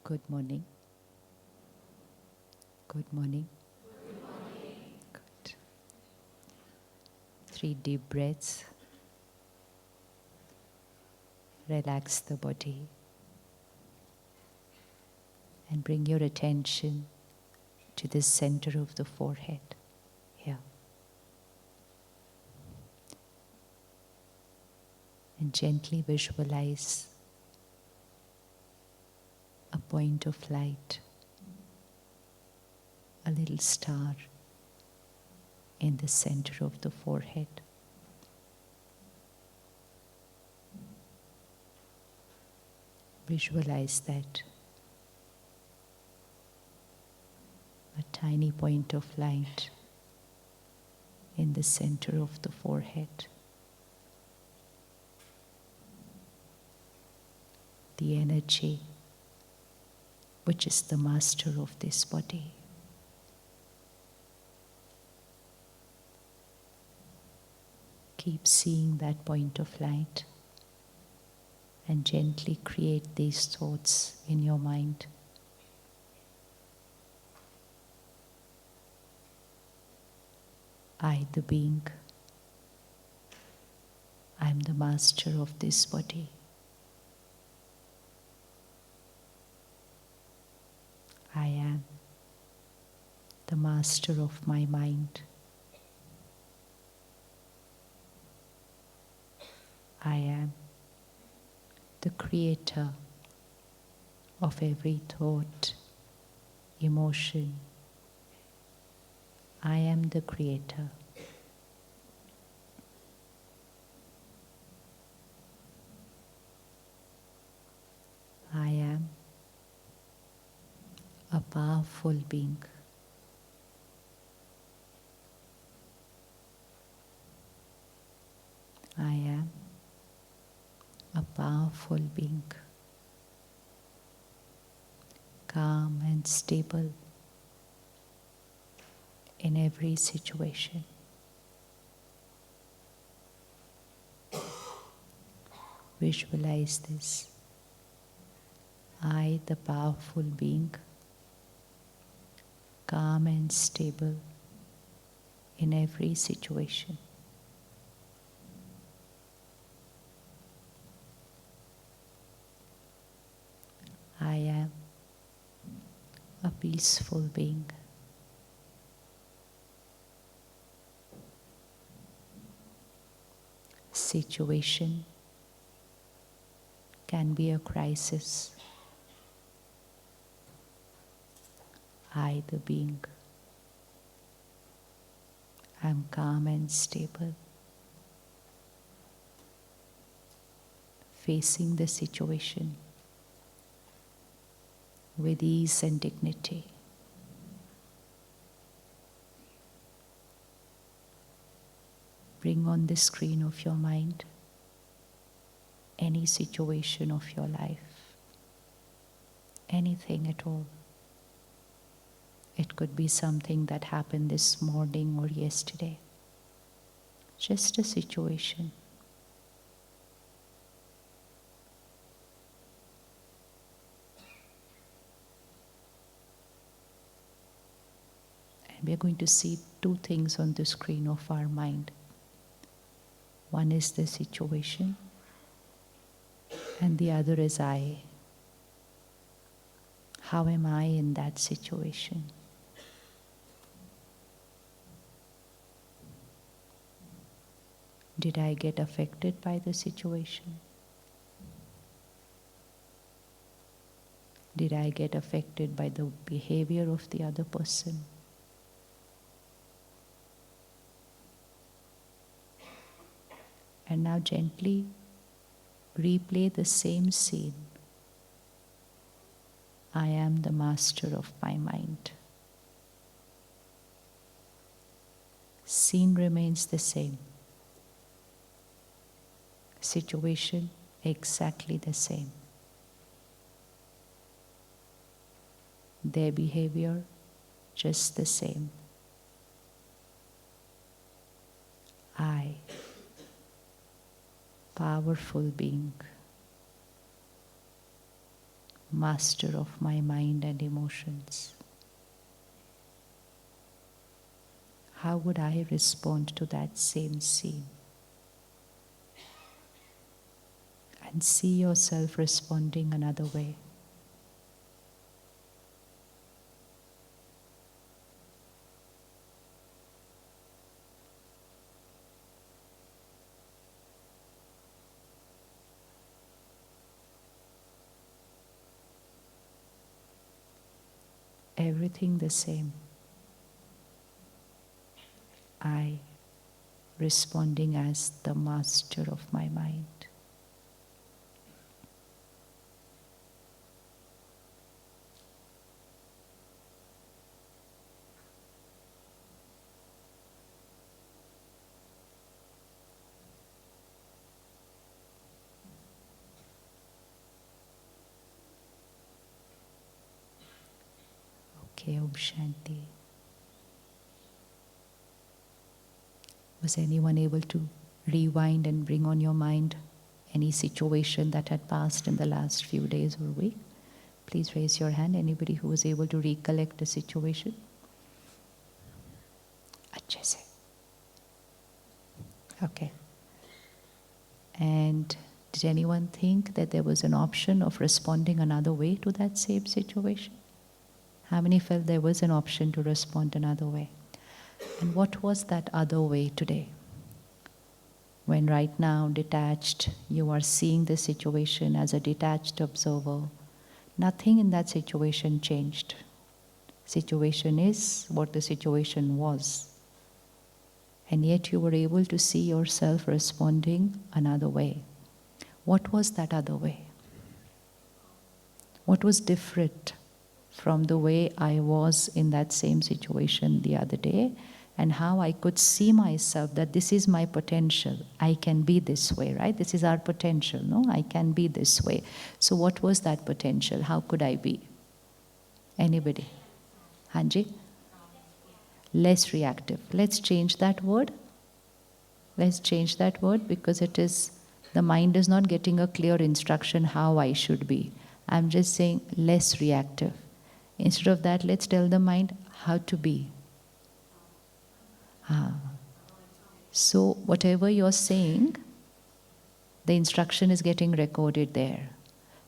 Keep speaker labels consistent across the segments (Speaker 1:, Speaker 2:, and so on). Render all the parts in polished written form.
Speaker 1: Good morning. Good morning. Good. 3 deep breaths. Relax the body and bring your attention to the center of the forehead. Here. And gently visualize a point of light, a little star in the center of the forehead. Visualize that. A tiny point of light in the center of the forehead. The energy which is the master of this body. Keep seeing that point of light and gently create these thoughts in your mind. I, the being, I am the master of this body. I am the master of my mind. I am the creator of every thought, emotion. I am the creator. I am a powerful being. I am a powerful being, calm and stable in every situation. Visualize this. I, the powerful being, calm and stable in every situation. I am a peaceful being. Situation can be a crisis. I, the being, am calm and stable, facing the situation with ease and dignity. Bring on the screen of your mind any situation of your life, anything at all. It could be something that happened this morning or yesterday. Just a situation. And we're going to see two things on the screen of our mind. One is the situation, and the other is I. How am I in that situation? Did I get affected by the situation? Did I get affected by the behavior of the other person? And now gently replay the same scene. I am the master of my mind. Scene remains the same. Situation exactly the same. Their behavior just the same. I, powerful being, master of my mind and emotions. How would I respond to that same scene? And see yourself responding another way. Everything the same. I responding as the master of my mind. Okay, Om Shanti. Was anyone able to rewind and bring on your mind any situation that had passed in the last few days or week? Please raise your hand. Anybody who was able to recollect the situation? अच्छे से. Okay. And did anyone think that there was an option of responding another way to that same situation? How many felt there was an option to respond another way? And what was that other way today? When right now, detached, you are seeing the situation as a detached observer, nothing in that situation changed. Situation is what the situation was. And yet you were able to see yourself responding another way. What was that other way? What was different from the way I was in that same situation the other day, and how I could see myself that this is my potential. I can be this way, right? This is our potential, no? I can be this way. So what was that potential? How could I be? Anybody? Hanji? Less reactive. Let's change that word. Let's change that word, because it is, the mind is not getting a clear instruction how I should be. I'm just saying less reactive. Instead of that, let's tell the mind how to be. So whatever you're saying, the instruction is getting recorded there.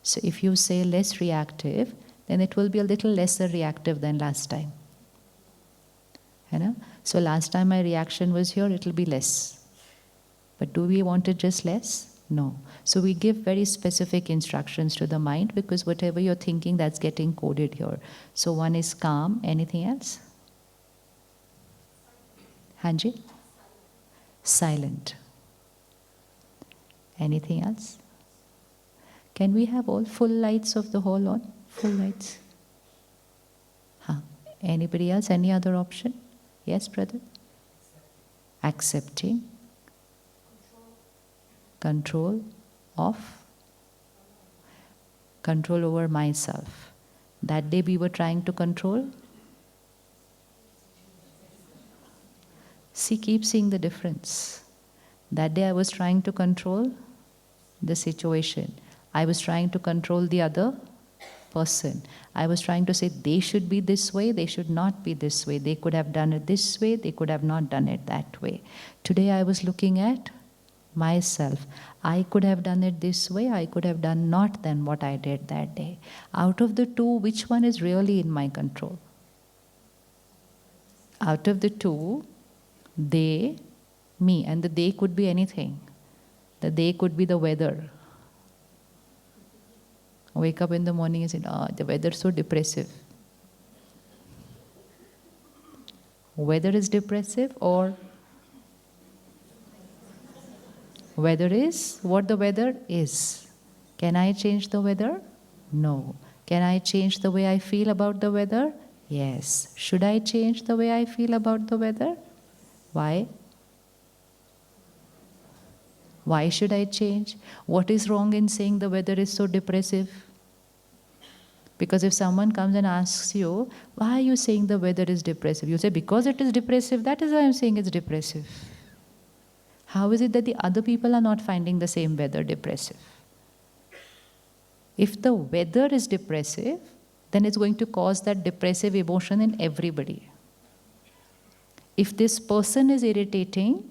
Speaker 1: So if you say less reactive, then it will be a little lesser reactive than last time. You know? So last time my reaction was here, it will be less. But do we want it just less? No. So we give very specific instructions to the mind, because whatever you're thinking, that's getting coded here. So one is calm. Anything else? Hanji? Silent. Anything else? Can we have all full lights of the hall on? Full lights. Anybody else? Any other option? Yes, brother? Accepting. Control of. Control over myself. That day we were trying to control. See, keep seeing the difference. That day I was trying to control the situation. I was trying to control the other person. I was trying to say they should be this way, they should not be this way. They could have done it this way, they could have not done it that way. Today I was looking at myself. I could have done it this way, I could have done not than what I did that day. Out of the two, which one is really in my control? Out of the two, they, me, and the they could be anything. The they could be the weather. Wake up in the morning and say, the weather's so depressive. Weather is depressive, or weather is what the weather is. Can I change the weather? No. Can I change the way I feel about the weather? Yes. Should I change the way I feel about the weather? Why? Why should I change? What is wrong in saying the weather is so depressive? Because if someone comes and asks you, why are you saying the weather is depressive? You say, because it is depressive, that is why I'm saying it's depressive. How is it that the other people are not finding the same weather depressive? If the weather is depressive, then it's going to cause that depressive emotion in everybody. If this person is irritating,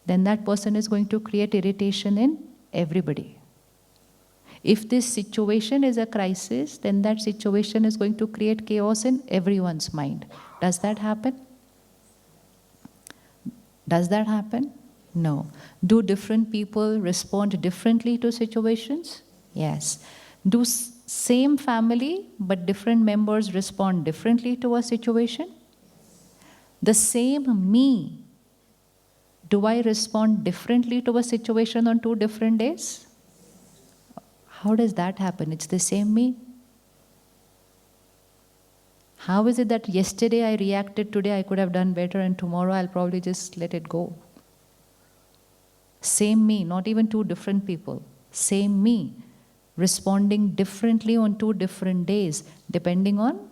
Speaker 1: then that person is going to create irritation in everybody. If this situation is a crisis, then that situation is going to create chaos in everyone's mind. Does that happen? Does that happen? No. Do different people respond differently to situations? Yes. Do same family, but different members respond differently to a situation? The same me, do I respond differently to a situation on 2 different days? How does that happen? It's the same me. How is it that yesterday I reacted, today I could have done better, and tomorrow I'll probably just let it go? Same me, not even 2 different people. Same me, responding differently on 2 different days, depending on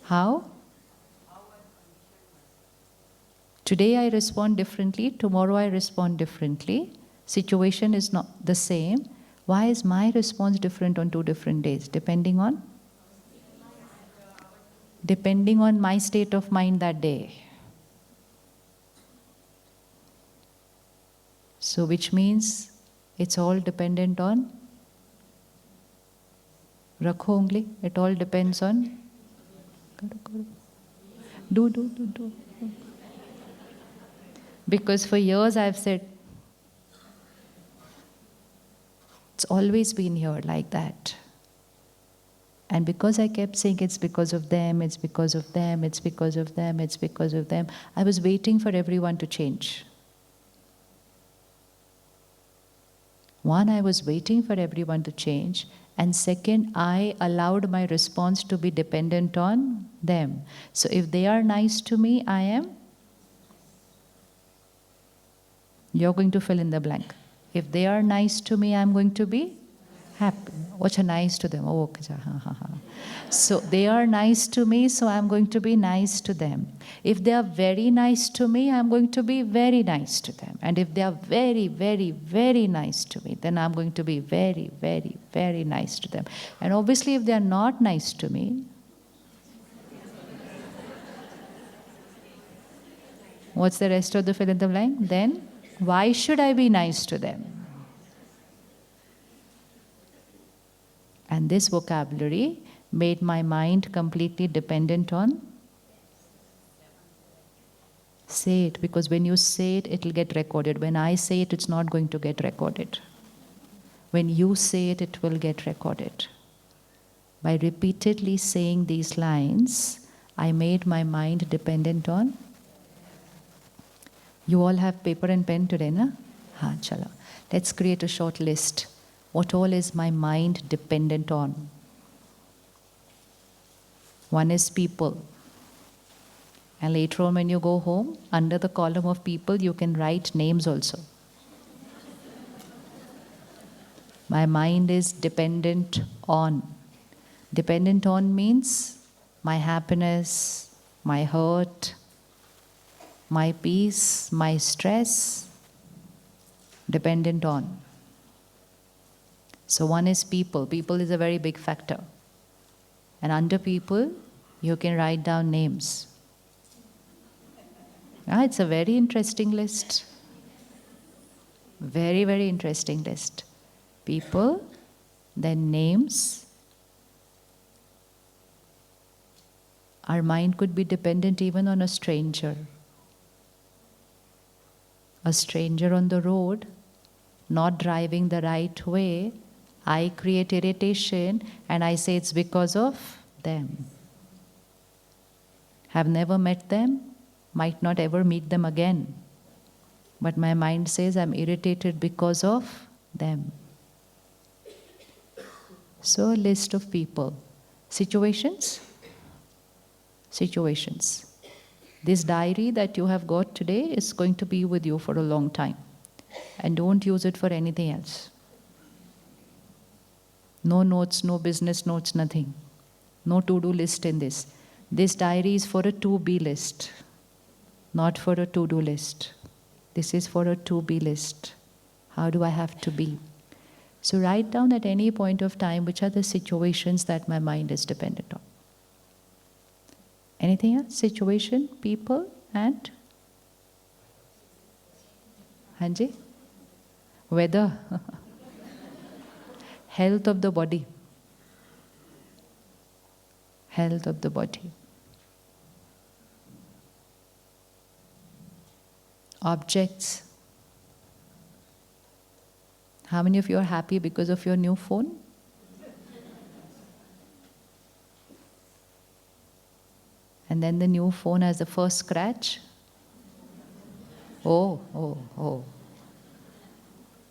Speaker 1: how? Today I respond differently, tomorrow I respond differently. Situation is not the same. Why is my response different on 2 different days? Depending on my state of mind that day. So which means it's all dependent on rakho ungli. It all depends on do. Because for years I've said, it's always been here like that. And because I kept saying it's because of them, it's because of them, it's because of them, it's because of them, I was waiting for everyone to change. One, I was waiting for everyone to change. And second, I allowed my response to be dependent on them. So if they are nice to me, I am. You're going to fill in the blank. If they are nice to me, I'm going to be happy. What's nice to them? Oh, okay. So they are nice to me, so I'm going to be nice to them. If they are very nice to me, I'm going to be very nice to them. And if they are very, very, very nice to me, then I'm going to be very, very, very nice to them. And obviously, if they are not nice to me, what's the rest of the fill in the blank? Then why should I be nice to them? And this vocabulary made my mind completely dependent on. Say it, because when you say it, it will get recorded. When I say it, it's not going to get recorded. When you say it, it will get recorded. By repeatedly saying these lines, I made my mind dependent on. You all have paper and pen today, na? Ha, chalo. Let's create a short list. What all is my mind dependent on? One is people. And later on when you go home, under the column of people, you can write names also. My mind is dependent on. Dependent on means my happiness, my hurt, my peace, my stress. Dependent on. So one is people. People is a very big factor. And under people, you can write down names. It's a very interesting list. Very, very interesting list. People, then names. Our mind could be dependent even on a stranger. A stranger on the road, not driving the right way, I create irritation and I say it's because of them. Have never met them, might not ever meet them again. But my mind says I'm irritated because of them. So a list of people. Situations? Situations. This diary that you have got today is going to be with you for a long time. And don't use it for anything else. No notes, no business notes, nothing. No to-do list in this. This diary is for a to-be list, not for a to-do list. This is for a to-be list. How do I have to be? So write down at any point of time which are the situations that my mind is dependent on. Anything else? Situation, people, and? Hanji? Weather. Health of the body. Health of the body. Objects. How many of you are happy because of your new phone? And then the new phone has the first scratch. Oh.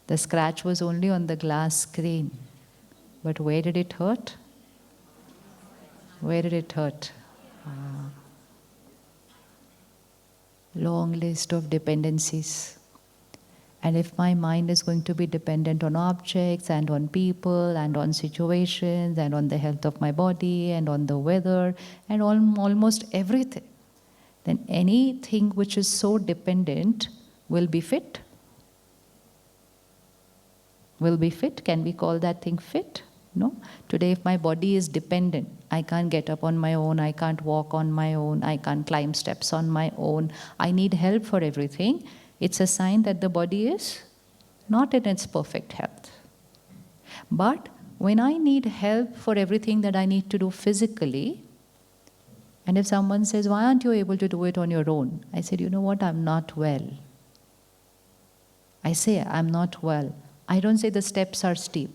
Speaker 1: The scratch was only on the glass screen. But where did it hurt? Where did it hurt? Long list of dependencies. And if my mind is going to be dependent on objects and on people and on situations and on the health of my body and on the weather and on almost everything, then anything which is so dependent will be fit. Will be fit. Can we call that thing fit? No. Today, if my body is dependent, I can't get up on my own, I can't walk on my own, I can't climb steps on my own, I need help for everything, it's a sign that the body is not in its perfect health. But when I need help for everything that I need to do physically, and if someone says, why aren't you able to do it on your own? I said, you know what, I'm not well. I say, I'm not well. I don't say the steps are steep.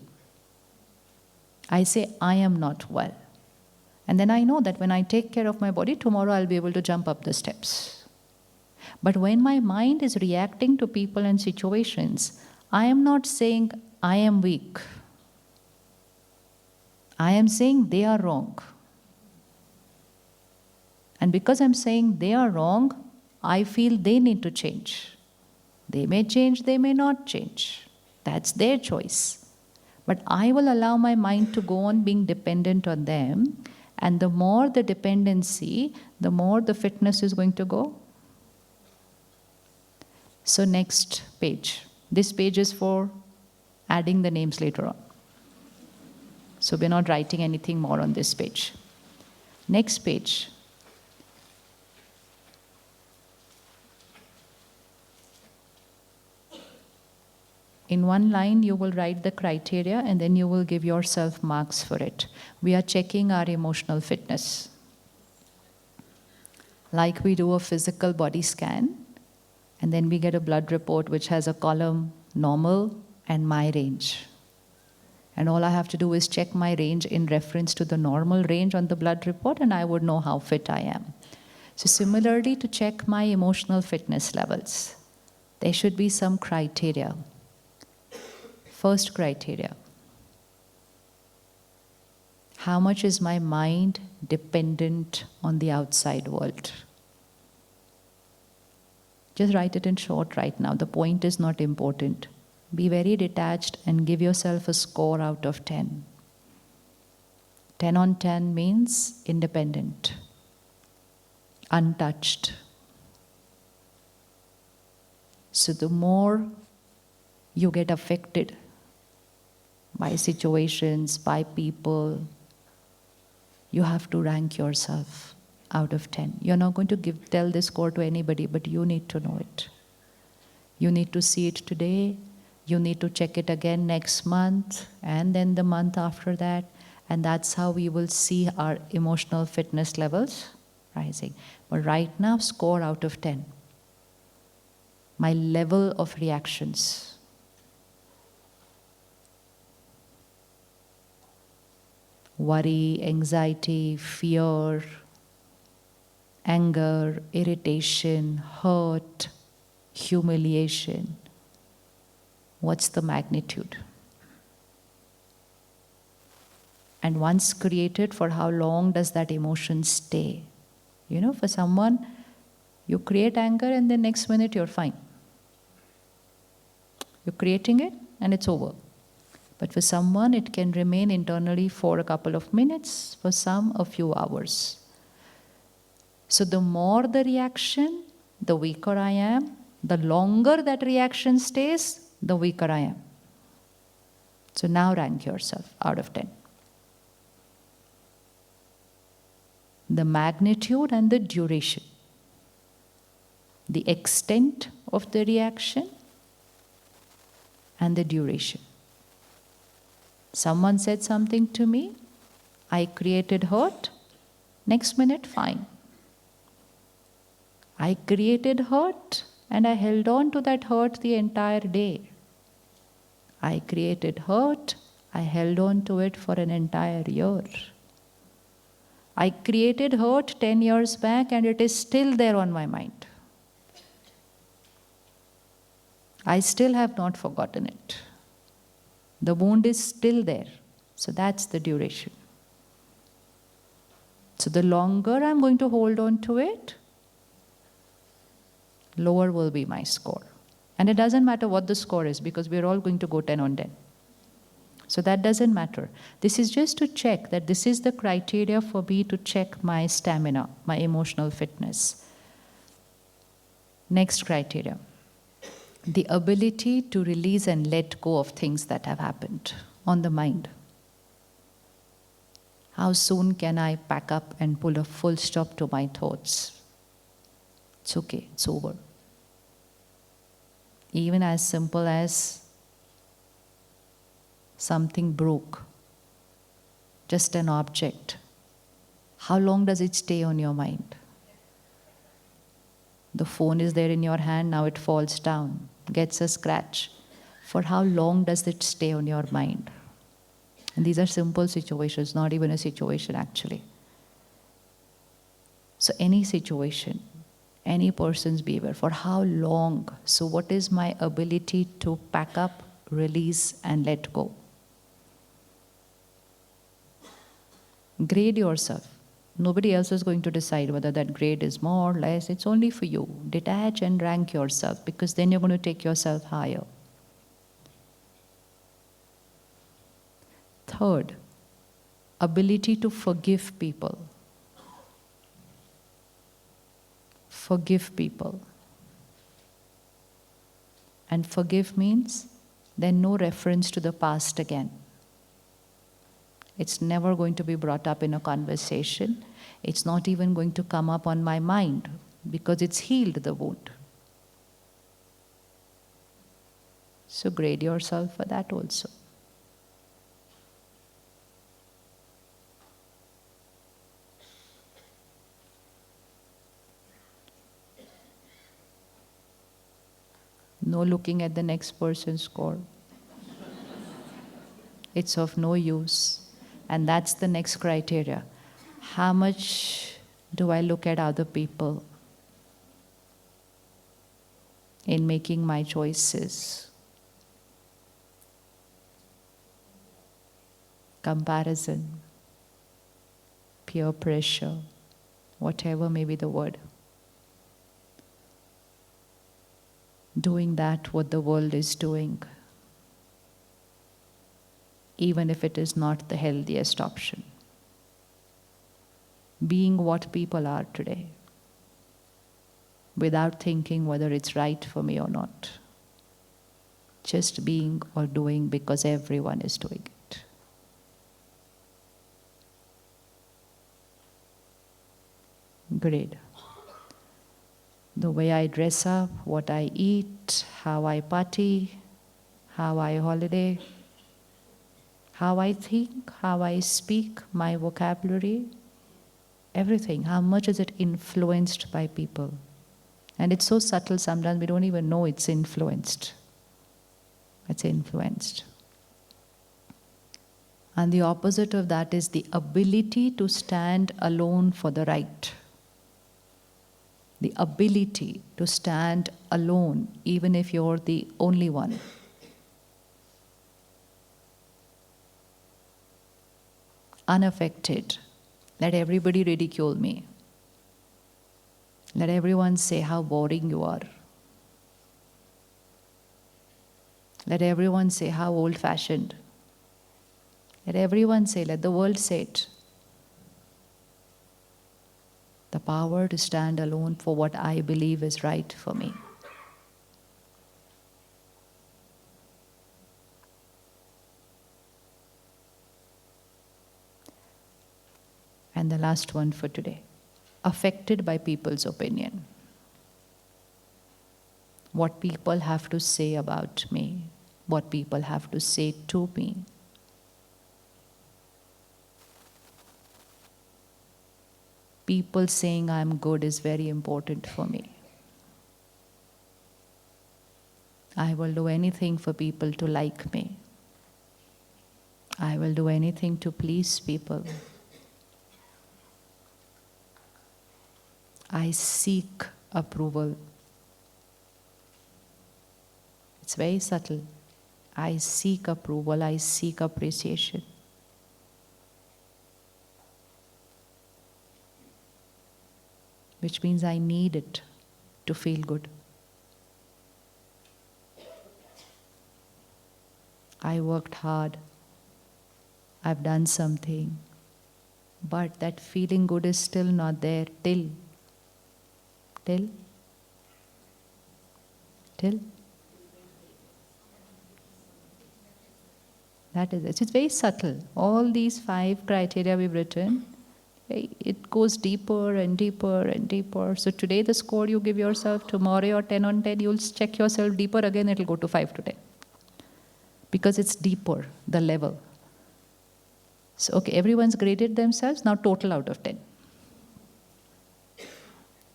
Speaker 1: I say, I am not well. And then I know that when I take care of my body, tomorrow I'll be able to jump up the steps. But when my mind is reacting to people and situations, I am not saying I am weak. I am saying they are wrong. And because I'm saying they are wrong, I feel they need to change. They may change, they may not change. That's their choice. But I will allow my mind to go on being dependent on them. And the more the dependency, the more the fitness is going to go. So next page. This page is for adding the names later on. So we're not writing anything more on this page. Next page. In one line, you will write the criteria and then you will give yourself marks for it. We are checking our emotional fitness. Like we do a physical body scan, and then we get a blood report which has a column, normal, and my range. And all I have to do is check my range in reference to the normal range on the blood report, and I would know how fit I am. So similarly, to check my emotional fitness levels, there should be some criteria. First criteria. How much is my mind dependent on the outside world? Just write it in short right now. The point is not important. Be very detached and give yourself a score out of 10. 10 on 10 means independent, untouched. So the more you get affected by situations, by people, you have to rank yourself out of 10. You're not going to tell this score to anybody, but you need to know it. You need to see it today, you need to check it again next month, and then the month after that, and that's how we will see our emotional fitness levels rising. But right now, score out of 10. My level of reactions. Worry, anxiety, fear, anger, irritation, hurt, humiliation. What's the magnitude? And once created, for how long does that emotion stay? You know, for someone, you create anger and the next minute you're fine. You're creating it and it's over. But for someone, it can remain internally for a couple of minutes, for some, a few hours. So the more the reaction, the weaker I am, The longer that reaction stays, the weaker I am. So now rank yourself out of 10. The magnitude and the duration. The extent of the reaction and the duration. Someone said something to me, I created hurt, next minute, fine. I created hurt and I held on to that hurt the entire day. I created hurt, I held on to it for an entire year. I created hurt 10 years back and it is still there on my mind. I still have not forgotten it. The wound is still there. So that's the duration. So the longer I'm going to hold on to it, lower will be my score. And it doesn't matter what the score is because we're all going to go 10 on 10. So that doesn't matter. This is just to check that this is the criteria for me to check my stamina, my emotional fitness. Next criteria. The ability to release and let go of things that have happened on the mind. How soon can I pack up and pull a full stop to my thoughts? It's okay, it's over. Even as simple as something broke, just an object. How long does it stay on your mind? The phone is there in your hand, now it falls down, gets a scratch. For how long does it stay on your mind? And these are simple situations, not even a situation actually. So any situation, any person's behavior, for how long? So what is my ability to pack up, release, and let go? Grade yourself. Nobody else is going to decide whether that grade is more or less. It's only for you. Detach and rank yourself because then you're going to take yourself higher. Third, ability to forgive people. Forgive people. And forgive means then no reference to the past again. It's never going to be brought up in a conversation. It's not even going to come up on my mind because it's healed the wound. So grade yourself for that also. No looking at the next person's score. It's of no use. And that's the next criteria. How much do I look at other people in making my choices? Comparison, peer pressure, whatever may be the word. Doing that what the world is doing, even if it is not the healthiest option. Being what people are today, without thinking whether it's right for me or not. Just being or doing because everyone is doing it. Great. The way I dress up, what I eat, how I party, how I holiday, how I think, how I speak, my vocabulary, everything. How much is it influenced by people? And it's so subtle sometimes we don't even know it's influenced. It's influenced. And the opposite of that is the ability to stand alone for the right. The ability to stand alone, even if you're the only one. Unaffected. Let everybody ridicule me. Let everyone say how boring you are. Let everyone say how old-fashioned. Let everyone say, let the world say it. The power to stand alone for what I believe is right for me. And the last one for today. Affected by people's opinion. What people have to say about me. What people have to say to me. People saying I'm good is very important for me. I will do anything for people to like me. I will do anything to please people. I seek approval. It's very subtle. I seek approval, I seek appreciation. Which means I need it to feel good. I worked hard. I've done something. But that feeling good is still not there till. That is it. It's very subtle. All these 5 criteria we've written, it goes deeper and deeper and deeper. So today the score you give yourself, tomorrow you're 10 on 10, you'll check yourself deeper again, it'll go to 5 to 10. Because it's deeper, the level. So, okay, everyone's graded themselves, now total out of 10.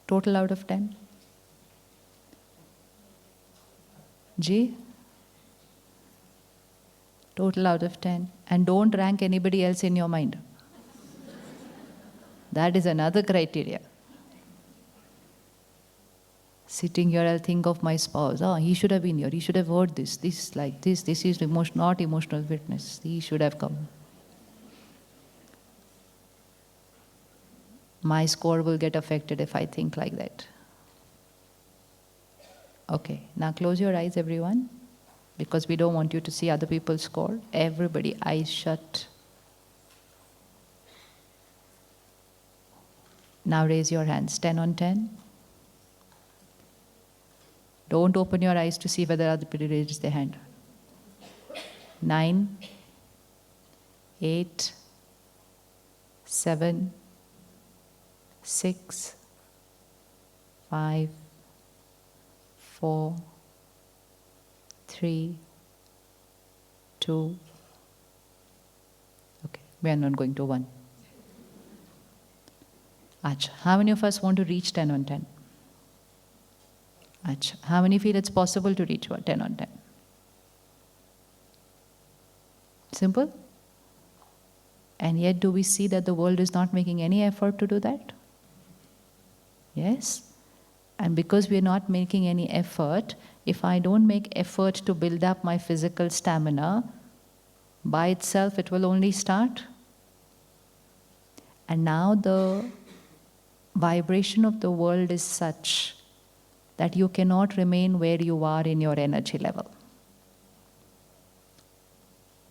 Speaker 1: Total out of 10. G? Total out of 10. And don't rank anybody else in your mind. That is another criteria. Sitting here, I'll think of my spouse. Oh, he should have been here. He should have heard this. This like this. This is not emotional witness. He should have come. My score will get affected if I think like that. Okay, now close your eyes, everyone, because we don't want you to see other people's score. Everybody, eyes shut. Now raise your hands, 10 on 10. Don't open your eyes to see whether other people raise their hand. 9, 8, 7, 6, 5, 4, 3, 2. Okay, we are not going to 1. Acha. How many of us want to reach 10 on 10? Acha. How many feel it's possible to reach 10 on 10? Simple? And yet do we see that the world is not making any effort to do that? Yes? And because we are not making any effort, if I don't make effort to build up my physical stamina, by itself it will only start. And now the vibration of the world is such that you cannot remain where you are in your energy level.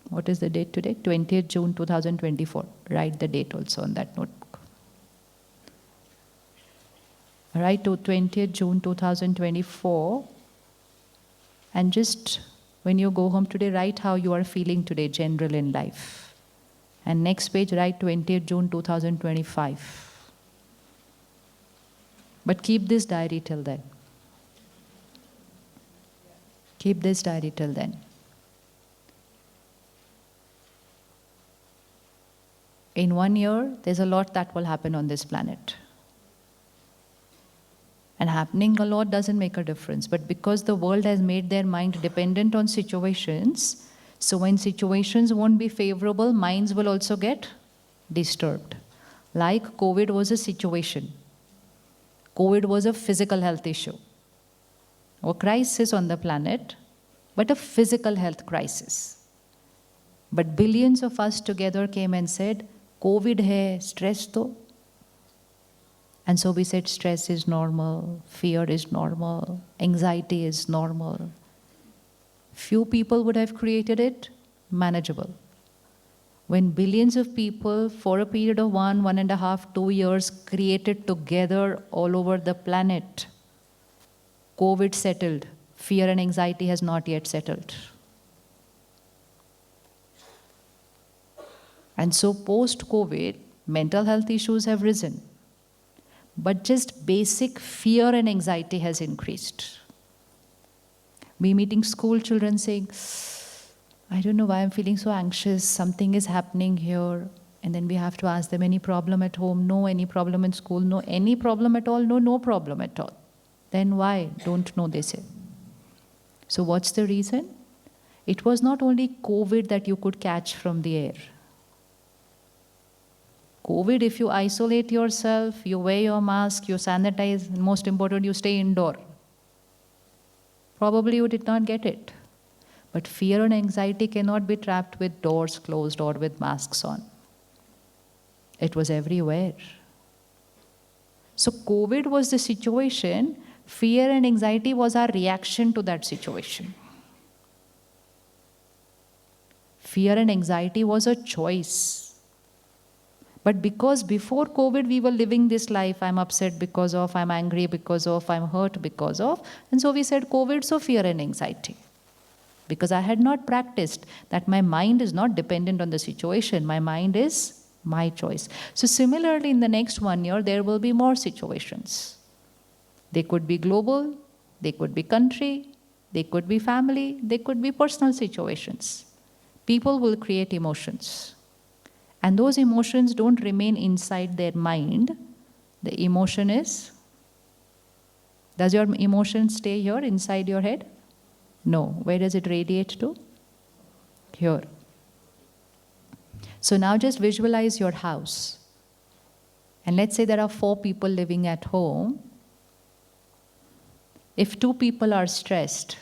Speaker 1: What is the date today? 20th June 2024. Write the date also on that notebook. Write to 20th June 2024, and just when you go home today, write how you are feeling today, general in life. And next page, write 20th June 2025. But keep this diary till then. Keep this diary till then. In 1 year, there's a lot that will happen on this planet. And happening a lot doesn't make a difference. But because the world has made their mind dependent on situations, so when situations won't be favorable, minds will also get disturbed. Like COVID was a situation. COVID was a physical health issue. A crisis on the planet, but a physical health crisis. But billions of us together came and said, COVID hai, stress to. And so we said stress is normal, fear is normal, anxiety is normal. Few people would have created it manageable. When billions of people for a period of 1.5, 2 years created together all over the planet, COVID settled, fear and anxiety has not yet settled. And so post-COVID, mental health issues have risen, but just basic fear and anxiety has increased. We meeting school children saying, I don't know why I'm feeling so anxious, something is happening here. And then we have to ask them, any problem at home? No. Any problem in school? No. Any problem at all? No, no problem at all. Then why? Don't know, they say. So what's the reason? It was not only COVID that you could catch from the air. COVID, if you isolate yourself, you wear your mask, you sanitize, and most important, you stay indoor. Probably you did not get it. But fear and anxiety cannot be trapped with doors closed or with masks on. It was everywhere. So COVID was the situation. Fear and anxiety was our reaction to that situation. Fear and anxiety was a choice. But because before COVID we were living this life, I'm upset because of, I'm angry because of, I'm hurt because of, and so we said COVID, so fear and anxiety. Because I had not practiced that my mind is not dependent on the situation, my mind is my choice. So similarly, in the next 1 year, there will be more situations. They could be global, they could be country, they could be family, they could be personal situations. People will create emotions. And those emotions don't remain inside their mind. The emotion is, does your emotion stay here inside your head? No. Where does it radiate to? Here. So now just visualize your house. And let's say there are 4 people living at home. If 2 people are stressed,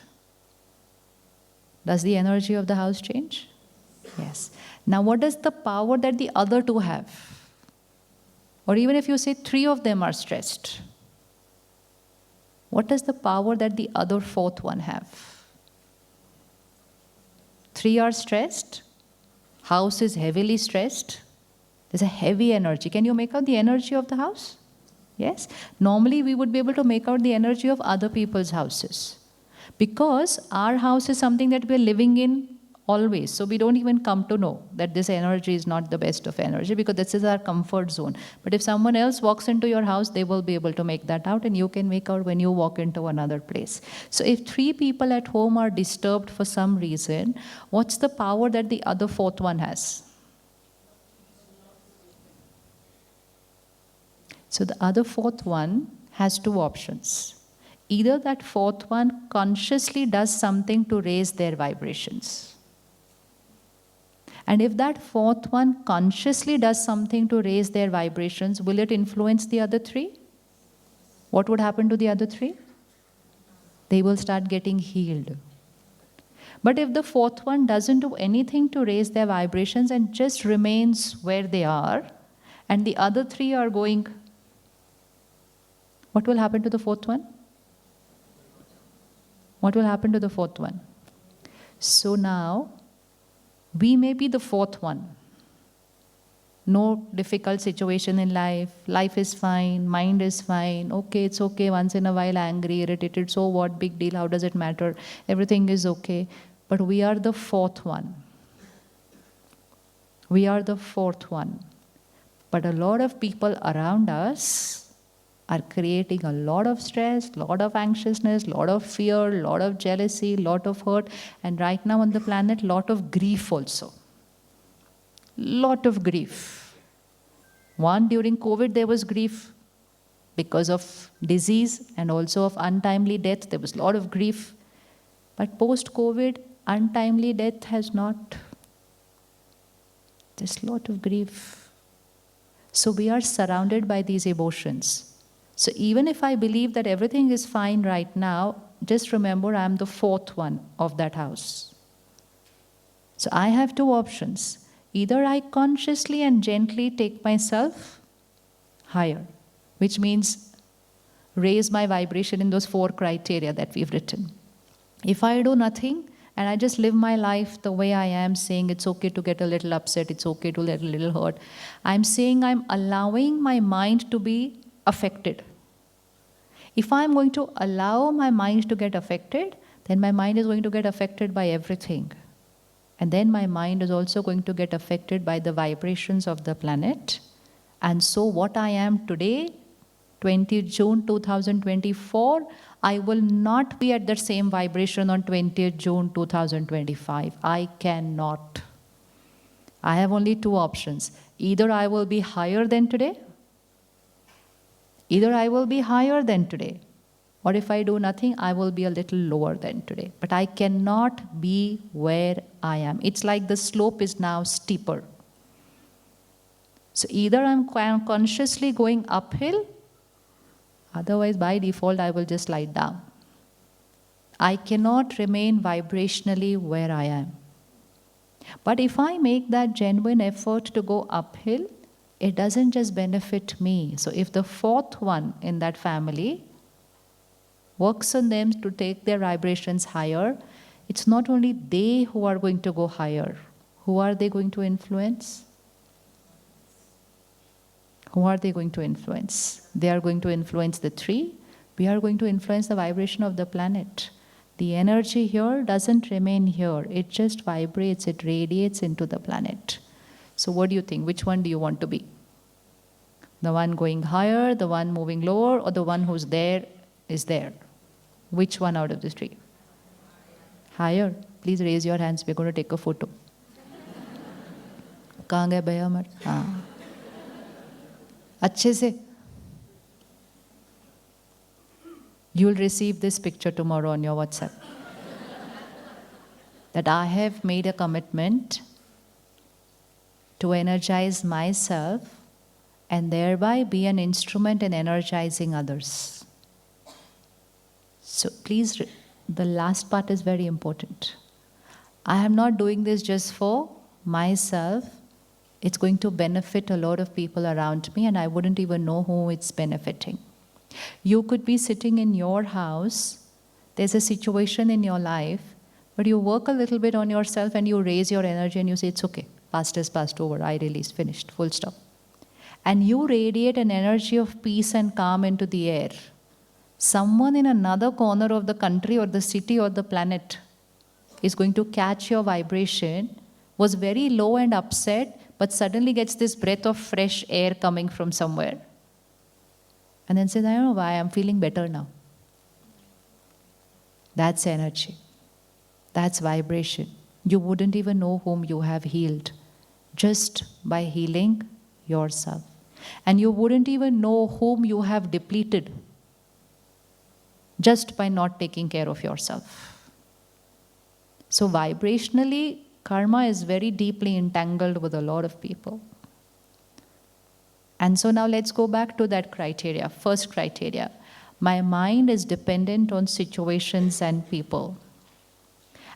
Speaker 1: does the energy of the house change? Yes. Now what does the power that the other 2 have? Or even if you say 3 of them are stressed, what does the power that the other 4th one have? 3 are stressed, house is heavily stressed, there's a heavy energy. Can you make out the energy of the house? Yes? Normally we would be able to make out the energy of other people's houses. Because our house is something that we're living in always. So we don't even come to know that this energy is not the best of energy because this is our comfort zone. But if someone else walks into your house, they will be able to make that out and you can make out when you walk into another place. So if 3 people at home are disturbed for some reason, what's the power that the other 4th one has? So the other 4th one has 2 options. Either that 4th one consciously does something to raise their vibrations. And if that 4th one consciously does something to raise their vibrations, will it influence the other 3? What would happen to the other 3? They will start getting healed. But if the 4th one doesn't do anything to raise their vibrations and just remains where they are, and the other 3 are going, what will happen to the 4th one? What will happen to the 4th one? So now, we may be the 4th one. No difficult situation in life. Life is fine. Mind is fine. Okay, it's okay. Once in a while, angry, irritated. So what? Big deal. How does it matter? Everything is okay. But we are the 4th one. We are the 4th one. But a lot of people around us are creating a lot of stress, lot of anxiousness, lot of fear, lot of jealousy, lot of hurt, and right now on the planet, lot of grief also. Lot of grief. One, during COVID, there was grief because of disease and also of untimely death. There was a lot of grief. But post-COVID, untimely death has not. There's a lot of grief. So we are surrounded by these emotions. So even if I believe that everything is fine right now, just remember I'm the 4th one of that house. So I have 2 options. Either I consciously and gently take myself higher, which means raise my vibration in those 4 criteria that we've written. If I do nothing and I just live my life the way I am, saying it's okay to get a little upset, it's okay to get a little hurt, I'm saying I'm allowing my mind to be affected. If I'm going to allow my mind to get affected, then my mind is going to get affected by everything. And then my mind is also going to get affected by the vibrations of the planet. And so what I am today, 20th June 2024, I will not be at the same vibration on 20th June 2025. I cannot. I have only two options. Either I will be higher than today, or if I do nothing, I will be a little lower than today. But I cannot be where I am. It's like the slope is now steeper. So either I'm consciously going uphill, otherwise by default I will just slide down. I cannot remain vibrationally where I am. But if I make that genuine effort to go uphill, it doesn't just benefit me. So if the fourth one in that family works on them to take their vibrations higher, it's not only they who are going to go higher. Who are they going to influence? Who are they going to influence? They are going to influence the tree. We are going to influence the vibration of the planet. The energy here doesn't remain here. It just vibrates, it radiates into the planet. So what do you think? Which one do you want to be? The one going higher, the one moving lower, or the one who's there is there? Which one out of the three? Higher. Please raise your hands. We're going to take a photo. कहाँ गए भैया हमारे? हाँ. अच्छे से. You will receive this picture tomorrow on your WhatsApp. That I have made a commitment to energize myself and thereby be an instrument in energizing others. So please, the last part is very important. I am not doing this just for myself. It's going to benefit a lot of people around me, and I wouldn't even know who it's benefiting. You could be sitting in your house, there's a situation in your life, but you work a little bit on yourself and you raise your energy and you say, it's okay, past is passed over, I release, finished, full stop. And you radiate an energy of peace and calm into the air. Someone in another corner of the country or the city or the planet is going to catch your vibration, was very low and upset, but suddenly gets this breath of fresh air coming from somewhere. And then says, I don't know why, I'm feeling better now. That's energy. That's vibration. You wouldn't even know whom you have healed just by healing yourself. And you wouldn't even know whom you have depleted just by not taking care of yourself. So vibrationally, karma is very deeply entangled with a lot of people. And so now let's go back to that criteria. First criteria, my mind is dependent on situations and people.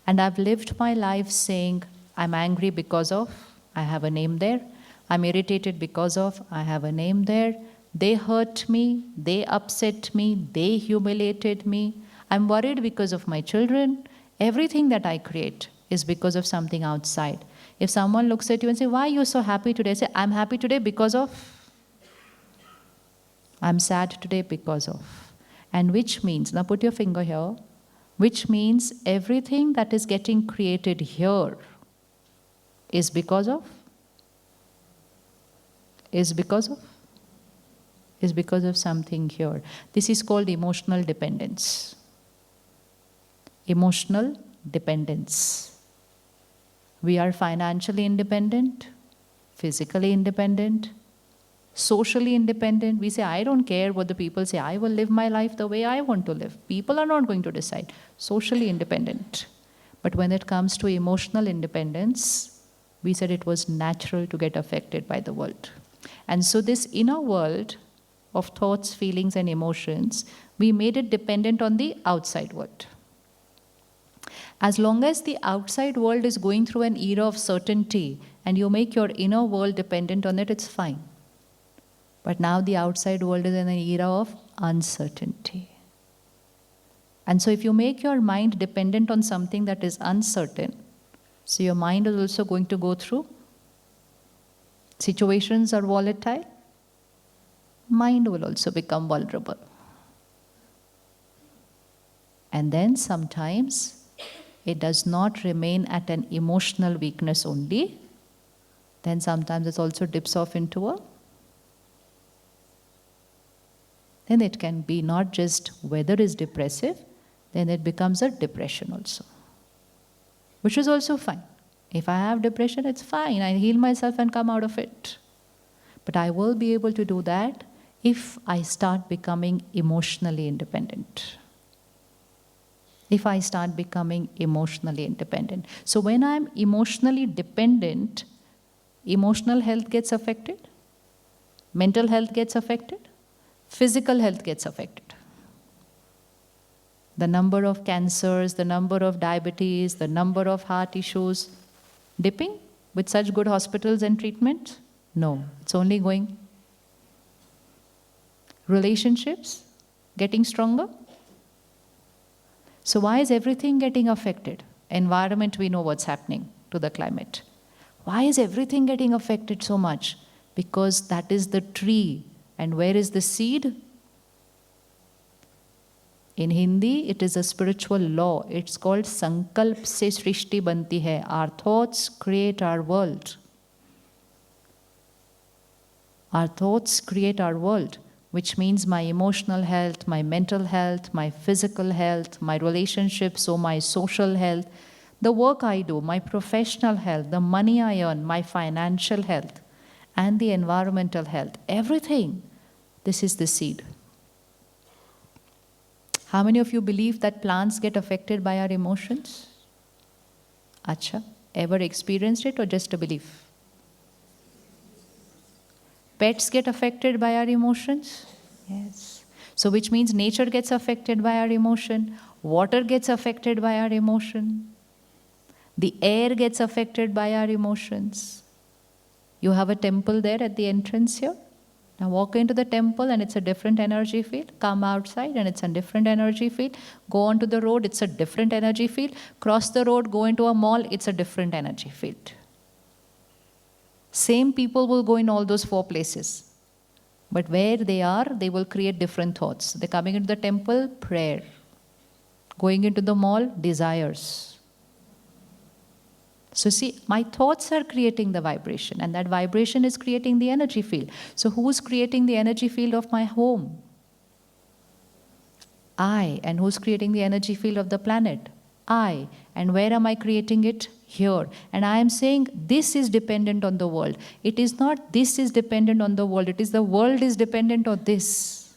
Speaker 1: And I've lived my life saying, I'm angry because of, I have a name there. I'm irritated because of, I have a name there. They hurt me, they upset me, they humiliated me. I'm worried because of my children. Everything that I create is because of something outside. If someone looks at you and says, why are you so happy today? Say, I'm happy today because of, I'm sad today because of. And which means, now put your finger here, which means everything that is getting created here is because of, is because of something here. This is called emotional dependence. Emotional dependence. We are financially independent, physically independent, socially independent. We say, I don't care what the people say. I will live my life the way I want to live. People are not going to decide. Socially independent. But when it comes to emotional independence, we said it was natural to get affected by the world. And so this inner world of thoughts, feelings, and emotions, we made it dependent on the outside world. As long as the outside world is going through an era of certainty and you make your inner world dependent on it, it's fine. But now the outside world is in an era of uncertainty. And so if you make your mind dependent on something that is uncertain, so your mind is also going to go through situations are volatile, mind will also become vulnerable. And then sometimes it does not remain at an emotional weakness only. Then sometimes it also dips off into a then it can be not just weather is depressive, then it becomes a depression also, which is also fine. If I have depression, it's fine. I heal myself and come out of it. But I will be able to do that if I start becoming emotionally independent. If I start becoming emotionally independent. So when I'm emotionally dependent, emotional health gets affected, mental health gets affected, physical health gets affected. The number of cancers, the number of diabetes, the number of heart issues dipping with such good hospitals and treatment? No, it's only going. Relationships getting stronger? So why is everything getting affected? Environment, we know what's happening to the climate. Why is everything getting affected so much? Because that is the tree. And where is the seed? In Hindi, it is a spiritual law. It's called Sankalp se Srishti banti hai. Our thoughts create our world. Our thoughts create our world, which means my emotional health, my mental health, my physical health, my relationships, so my social health, the work I do, my professional health, the money I earn, my financial health, and the environmental health, everything. This is the seed. How many of you believe that plants get affected by our emotions? Acha, ever experienced it or just a belief? Pets get affected by our emotions? Yes. So which means nature gets affected by our emotion, water gets affected by our emotion, the air gets affected by our emotions. You have a temple there at the entrance here. Now walk into the temple and it's a different energy field. Come outside and it's a different energy field. Go onto the road, it's a different energy field. Cross the road, go into a mall, it's a different energy field. Same people will go in all those 4 places. But where they are, they will create different thoughts. They're coming into the temple, prayer. Going into the mall, desires. So see, my thoughts are creating the vibration, and that vibration is creating the energy field. So who's creating the energy field of my home? I. And who's creating the energy field of the planet? I. And where am I creating it? Here. And I am saying this is dependent on the world. It is not this is dependent on the world. It is the world is dependent on this.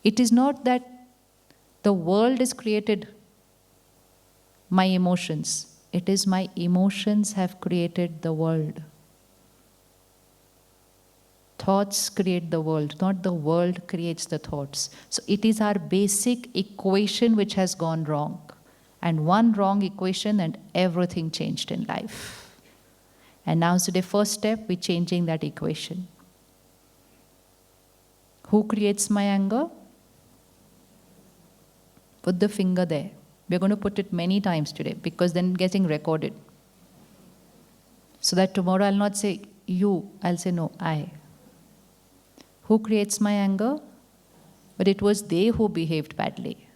Speaker 1: It is not that the world has created my emotions. It is my emotions have created the world. Thoughts create the world, not the world creates the thoughts. So it is our basic equation which has gone wrong. And one wrong equation and everything changed in life. And now so the first step, we're changing that equation. Who creates my anger? Put the finger there. We're going to put it many times today because then getting recorded. So that tomorrow I'll not say you, I'll say no, I. Who creates my anger? But it was they who behaved badly.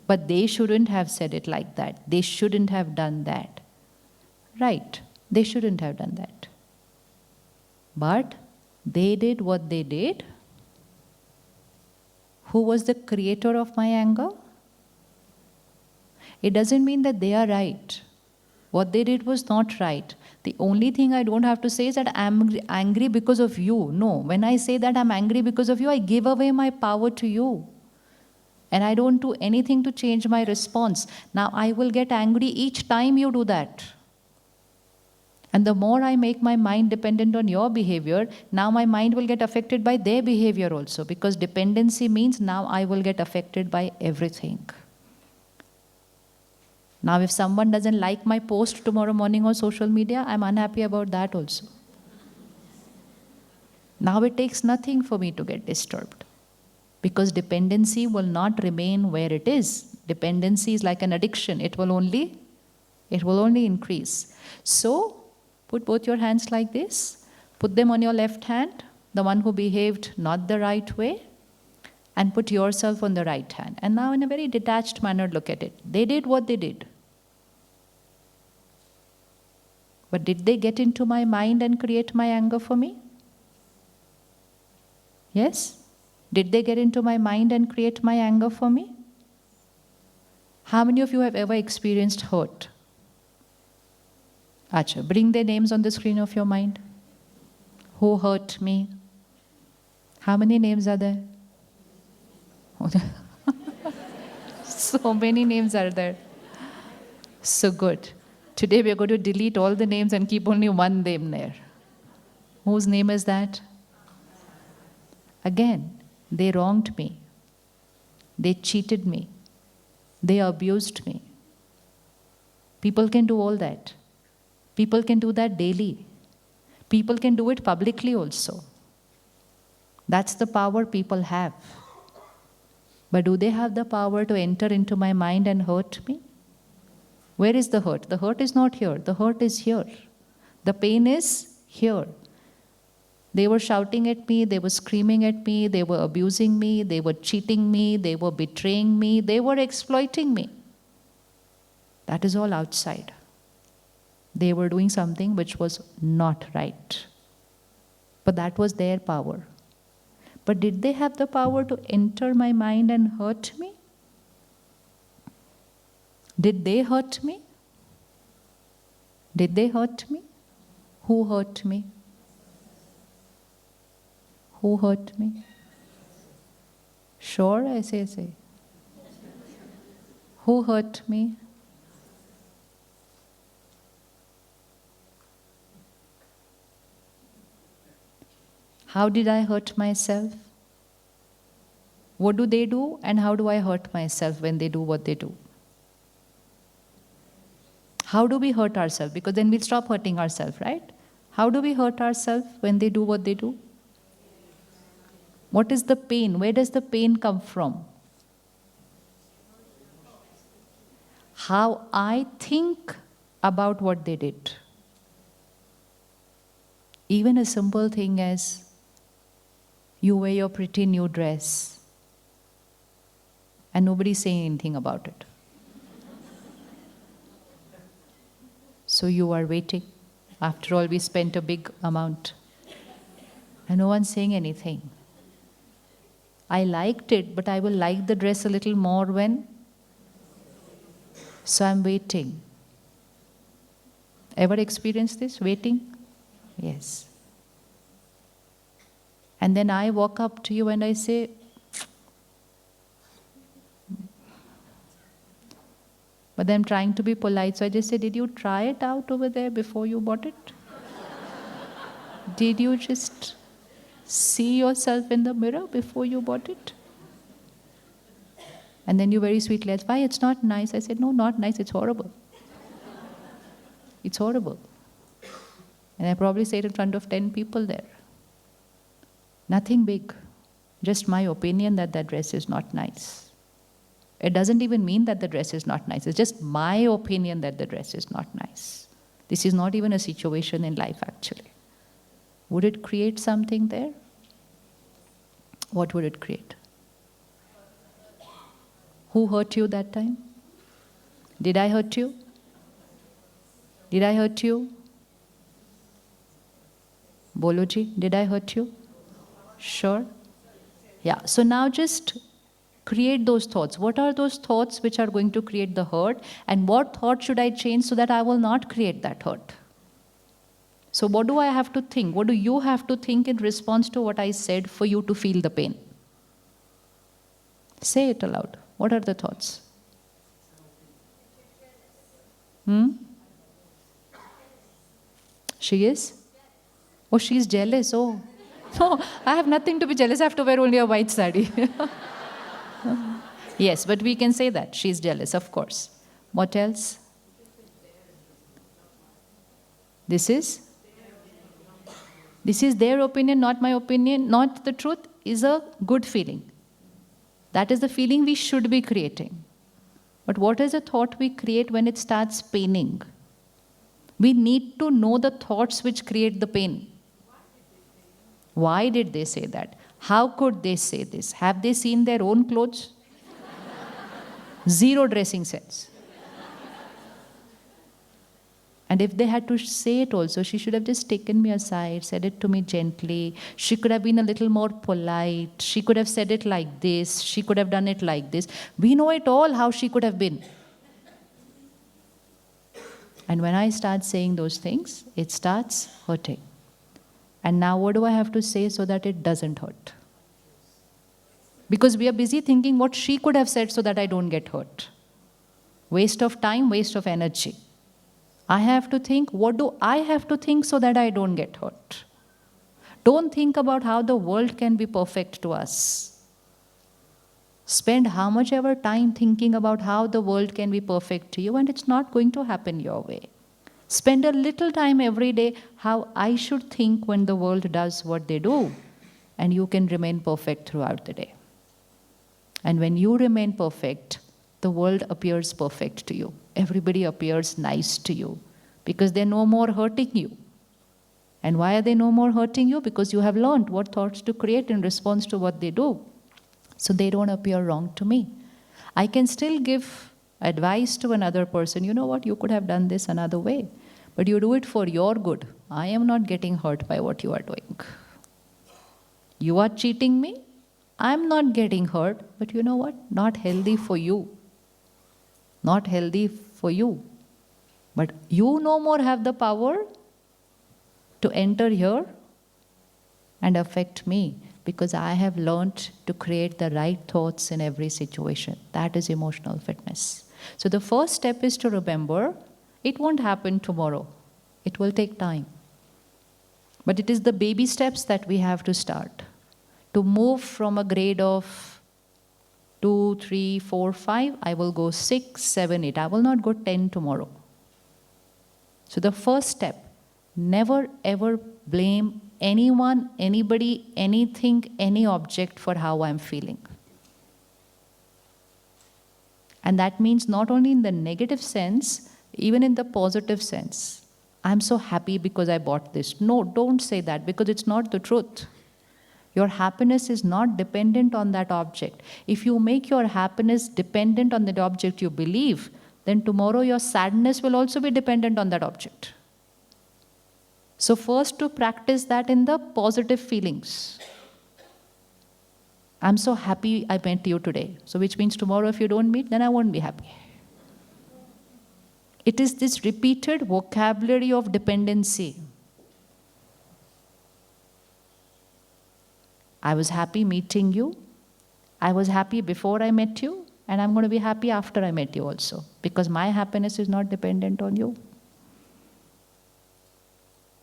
Speaker 1: But they shouldn't have said it like that. They shouldn't have done that. Right, they shouldn't have done that. But they did what they did. Who was the creator of my anger? It doesn't mean that they are right. What they did was not right. The only thing I don't have to say is that I'm angry because of you. No, when I say that I'm angry because of you, I give away my power to you. And I don't do anything to change my response. Now I will get angry each time you do that. And the more I make my mind dependent on your behavior, now my mind will get affected by their behavior also. Because dependency means now I will get affected by everything. Now if someone doesn't like my post tomorrow morning on social media, I'm unhappy about that also. Now it takes nothing for me to get disturbed. Because dependency will not remain where it is. Dependency is like an addiction. It will only increase. So, put both your hands like this. Put them on your left hand, the one who behaved not the right way. And put yourself on the right hand. And now in a very detached manner, look at it. They did what they did. But did they get into my mind and create my anger for me? Yes? Did they get into my mind and create my anger for me? How many of you have ever experienced hurt? Acha, bring their names on the screen of your mind. Who hurt me? How many names are there? So many names are there. So good. Today we are going to delete all the names and keep only one name there. Whose name is that? Again, they wronged me. They cheated me. They abused me. People can do all that. People can do that daily. People can do it publicly also. That's the power people have. But do they have the power to enter into my mind and hurt me? Where is the hurt? The hurt is not here. The hurt is here. The pain is here. They were shouting at me, they were screaming at me, they were abusing me, they were cheating me, they were betraying me, they were exploiting me. That is all outside. They were doing something which was not right. But that was their power. But did they have the power to enter my mind and hurt me? Did they hurt me? Did they hurt me? Who hurt me? Who hurt me? Sure, I say. Who hurt me? How did I hurt myself? What do they do, and how do I hurt myself when they do what they do? How do we hurt ourselves? Because then we'll stop hurting ourselves, right? How do we hurt ourselves when they do what they do? What is the pain? Where does the pain come from? How I think about what they did. Even a simple thing as you wear your pretty new dress and nobody's saying anything about it. So you are waiting. After all, we spent a big amount and no one's saying anything. I liked it, but I will like the dress a little more when. So I'm waiting. Ever experienced this? Waiting? Yes. And then I walk up to you and I say, but then I'm trying to be polite, so I just say, did you try it out over there before you bought it? Did you just see yourself in the mirror before you bought it? And then you very sweetly ask, why, it's not nice. I said, no, not nice, it's horrible. It's horrible. And I probably say it in front of 10 people there. Nothing big, just my opinion that that dress is not nice. It doesn't even mean that the dress is not nice. It's just my opinion that the dress is not nice. This is not even a situation in life, actually. Would it create something there? What would it create? Who hurt you that time? Did I hurt you? Did I hurt you? Bolo ji, did I hurt you? Sure? Yeah, so now just create those thoughts. What are those thoughts which are going to create the hurt? And what thought should I change so that I will not create that hurt? So what do I have to think? What do you have to think in response to what I said for you to feel the pain? Say it aloud. What are the thoughts? She is? Oh, she's jealous. Oh. No, I have nothing to be jealous. I have to wear only a white sari. Yes, but we can say that. She's jealous, of course. What else? This is their opinion, not my opinion, not the truth, is a good feeling. That is the feeling we should be creating. But what is a thought we create when it starts paining? We need to know the thoughts which create the pain. Why did they say that? How could they say this? Have they seen their own clothes? Zero dressing sense. And if they had to say it also, she should have just taken me aside, said it to me gently. She could have been a little more polite. She could have said it like this. She could have done it like this. We know it all how she could have been. And when I start saying those things, it starts hurting. And now what do I have to say so that it doesn't hurt? Because we are busy thinking what she could have said so that I don't get hurt. Waste of time, waste of energy. I have to think, what do I have to think so that I don't get hurt? Don't think about how the world can be perfect to us. Spend how much ever time thinking about how the world can be perfect to you, and it's not going to happen your way. Spend a little time every day how I should think when the world does what they do, and you can remain perfect throughout the day. And when you remain perfect, the world appears perfect to you. Everybody appears nice to you because they're no more hurting you. And why are they no more hurting you? Because you have learned what thoughts to create in response to what they do. So they don't appear wrong to me. I can still give advice to another person. You know what? You could have done this another way. But you do it for your good. I am not getting hurt by what you are doing. You are cheating me. I'm not getting hurt. But you know what? Not healthy for you. Not healthy for you. But you no more have the power to enter here and affect me, because I have learned to create the right thoughts in every situation. That is emotional fitness. So the first step is to remember, it won't happen tomorrow. It will take time. But it is the baby steps that we have to start. To move from a grade of 2, 3, 4, 5, I will go 6, 7, 8. I will not go 10 tomorrow. So the first step, never ever blame anyone, anybody, anything, any object for how I'm feeling. And that means not only in the negative sense, even in the positive sense. I'm so happy because I bought this. No, don't say that, because it's not the truth. Your happiness is not dependent on that object. If you make your happiness dependent on that object you believe, then tomorrow your sadness will also be dependent on that object. So first, to practice that in the positive feelings. I'm so happy I met you today. So which means tomorrow if you don't meet, then I won't be happy. It is this repeated vocabulary of dependency. I was happy meeting you. I was happy before I met you. And I'm going to be happy after I met you also. Because my happiness is not dependent on you.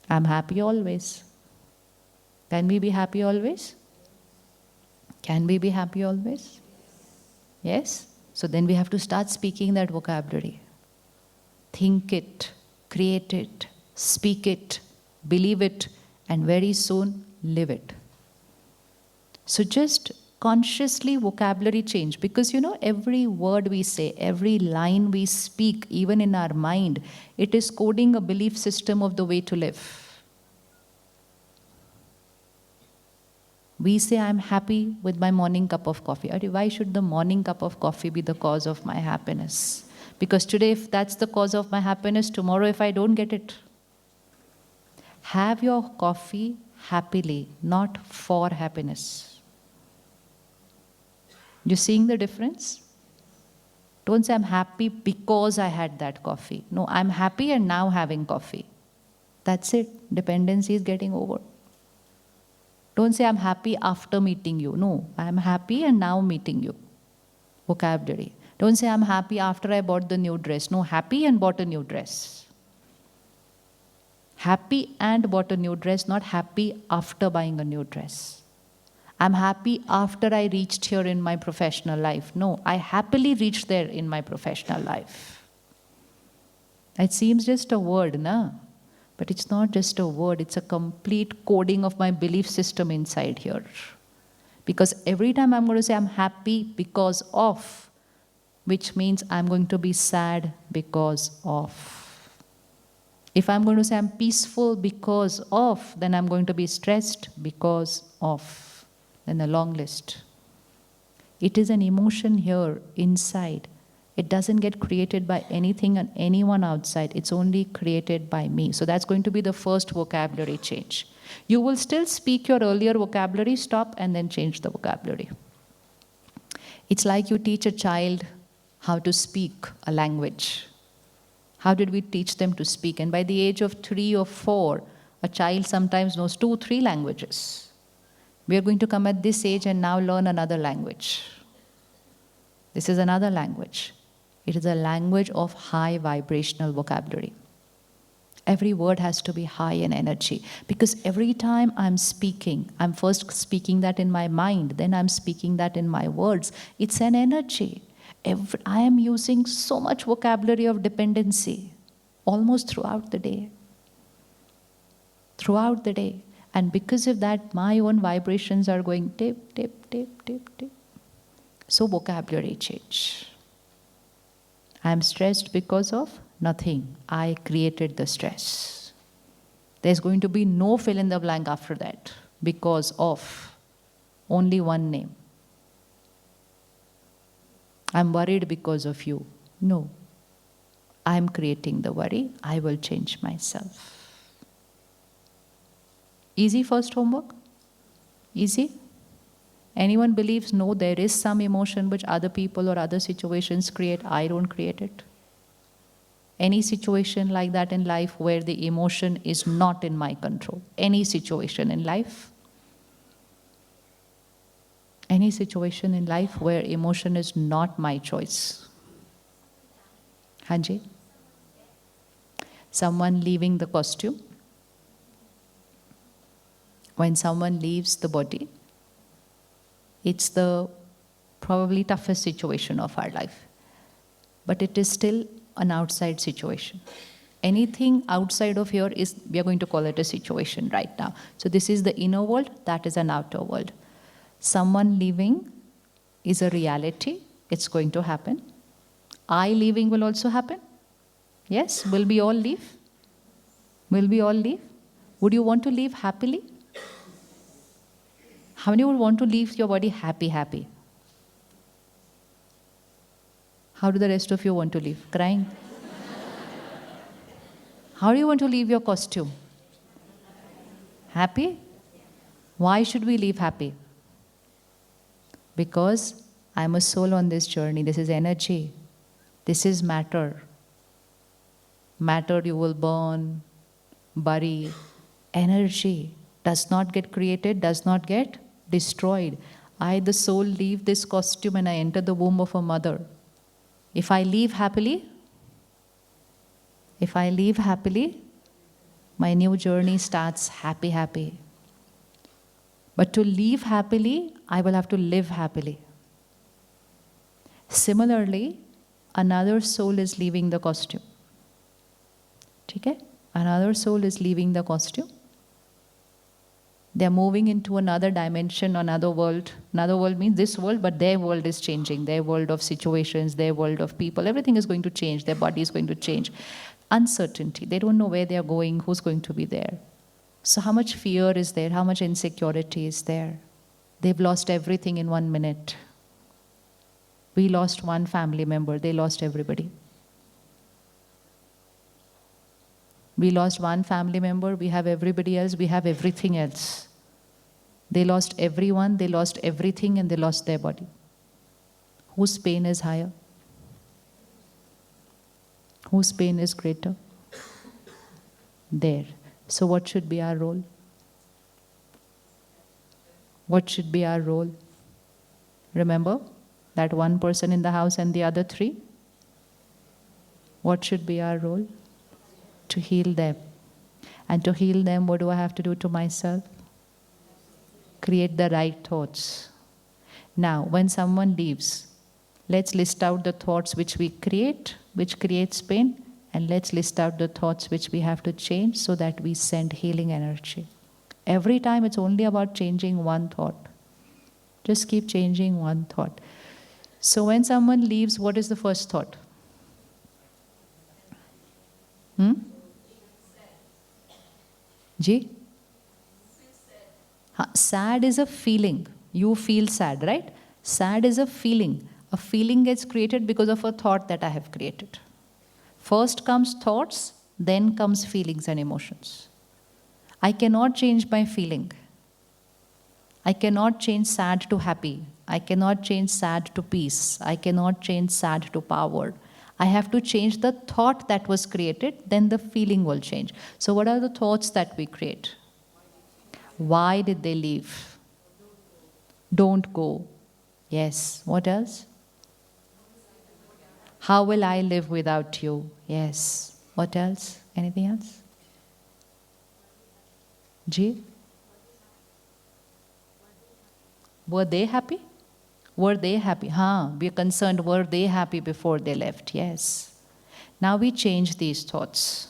Speaker 1: I'm happy always. Can we be happy always? Can we be happy always? Yes? So then we have to start speaking that vocabulary. Think it, create it, speak it, believe it, and very soon live it. So just consciously vocabulary change, because you know every word we say, every line we speak, even in our mind, it is coding a belief system of the way to live. We say, I'm happy with my morning cup of coffee. Why should the morning cup of coffee be the cause of my happiness? Because today, if that's the cause of my happiness, tomorrow if I don't get it. Have your coffee happily, not for happiness. You seeing the difference? Don't say, I'm happy because I had that coffee. No, I'm happy and now having coffee. That's it. Dependency is getting over. Don't say, I'm happy after meeting you. No, I'm happy and now meeting you. Vocabulary. Don't say, I'm happy after I bought the new dress. No, happy and bought a new dress. Happy and bought a new dress, not happy after buying a new dress. I'm happy after I reached here in my professional life. No, I happily reached there in my professional life. It seems just a word, na? But it's not just a word, it's a complete coding of my belief system inside here. Because every time I'm going to say I'm happy because of, which means I'm going to be sad because of. If I'm going to say I'm peaceful because of, then I'm going to be stressed because of. Then a long list. It is an emotion here inside. It doesn't get created by anything and anyone outside. It's only created by me. So that's going to be the first vocabulary change. You will still speak your earlier vocabulary, stop, and then change the vocabulary. It's like you teach a child how to speak a language. How did we teach them to speak? And by the age of 3 or 4, a child sometimes knows 2, 3 languages. We are going to come at this age and now learn another language. This is another language. It is a language of high vibrational vocabulary. Every word has to be high in energy, because every time I'm speaking, I'm first speaking that in my mind, then I'm speaking that in my words. It's an energy. I am using so much vocabulary of dependency almost throughout the day. Throughout the day. And because of that, my own vibrations are going tip, tip, tip, tip, tip. So vocabulary change. I'm stressed because of nothing. I created the stress. There's going to be no fill in the blank after that, because of only one name. I'm worried because of you. No. I'm creating the worry. I will change myself. Easy first homework? Easy? Anyone believes, no, there is some emotion which other people or other situations create, I don't create it? Any situation like that in life where the emotion is not in my control? Any situation in life? Any situation in life where emotion is not my choice? Hanji? Someone leaving the costume. When someone leaves the body, it's the probably toughest situation of our life. But it is still an outside situation. Anything outside of here is, we are going to call it a situation right now. So this is the inner world, that is an outer world. Someone leaving is a reality, it's going to happen. I leaving will also happen. Yes, will we all leave? Will we all leave? Would you want to leave happily? How many would want to leave your body happy? How do the rest of you want to leave? Crying? How do you want to leave your costume? Happy? Why should we leave happy? Because I'm a soul on this journey. This is energy. This is matter. Matter you will burn, bury. Energy does not get created, does not get destroyed. I, the soul, leave this costume and I enter the womb of a mother. If I leave happily, my new journey starts happy. But to leave happily, I will have to live happily. Similarly, another soul is leaving the costume. Okay? Another soul is leaving the costume. They are moving into another dimension, another world. Another world means this world, but their world is changing. Their world of situations, their world of people, everything is going to change. Their body is going to change. Uncertainty. They don't know where they are going, who's going to be there. So how much fear is there? How much insecurity is there? They've lost everything in 1 minute. We lost one family member. They lost everybody. We lost one family member, we have everybody else, we have everything else. They lost everyone, they lost everything, and they lost their body. Whose pain is higher? Whose pain is greater? There. So what should be our role? What should be our role? Remember that one person in the house and the other 3? What should be our role? To heal them. And to heal them, what do I have to do to myself? Create the right thoughts. Now, when someone leaves, let's list out the thoughts which we create, which creates pain, and let's list out the thoughts which we have to change so that we send healing energy. Every time it's only about changing one thought. Just keep changing one thought. So when someone leaves, what is the first thought? Ji? Sad is a feeling. You feel sad, right? Sad is a feeling. A feeling gets created because of a thought that I have created. First comes thoughts, then comes feelings and emotions. I cannot change my feeling. I cannot change sad to happy. I cannot change sad to peace. I cannot change sad to power. I have to change the thought that was created, then the feeling will change. So, what are the thoughts that we create? Why did they leave? Don't go. Yes. What else? How will I live without you? Yes. What else? Anything else? G? Were they happy? Were they happy? We're concerned, were they happy before they left? Yes. Now we change these thoughts.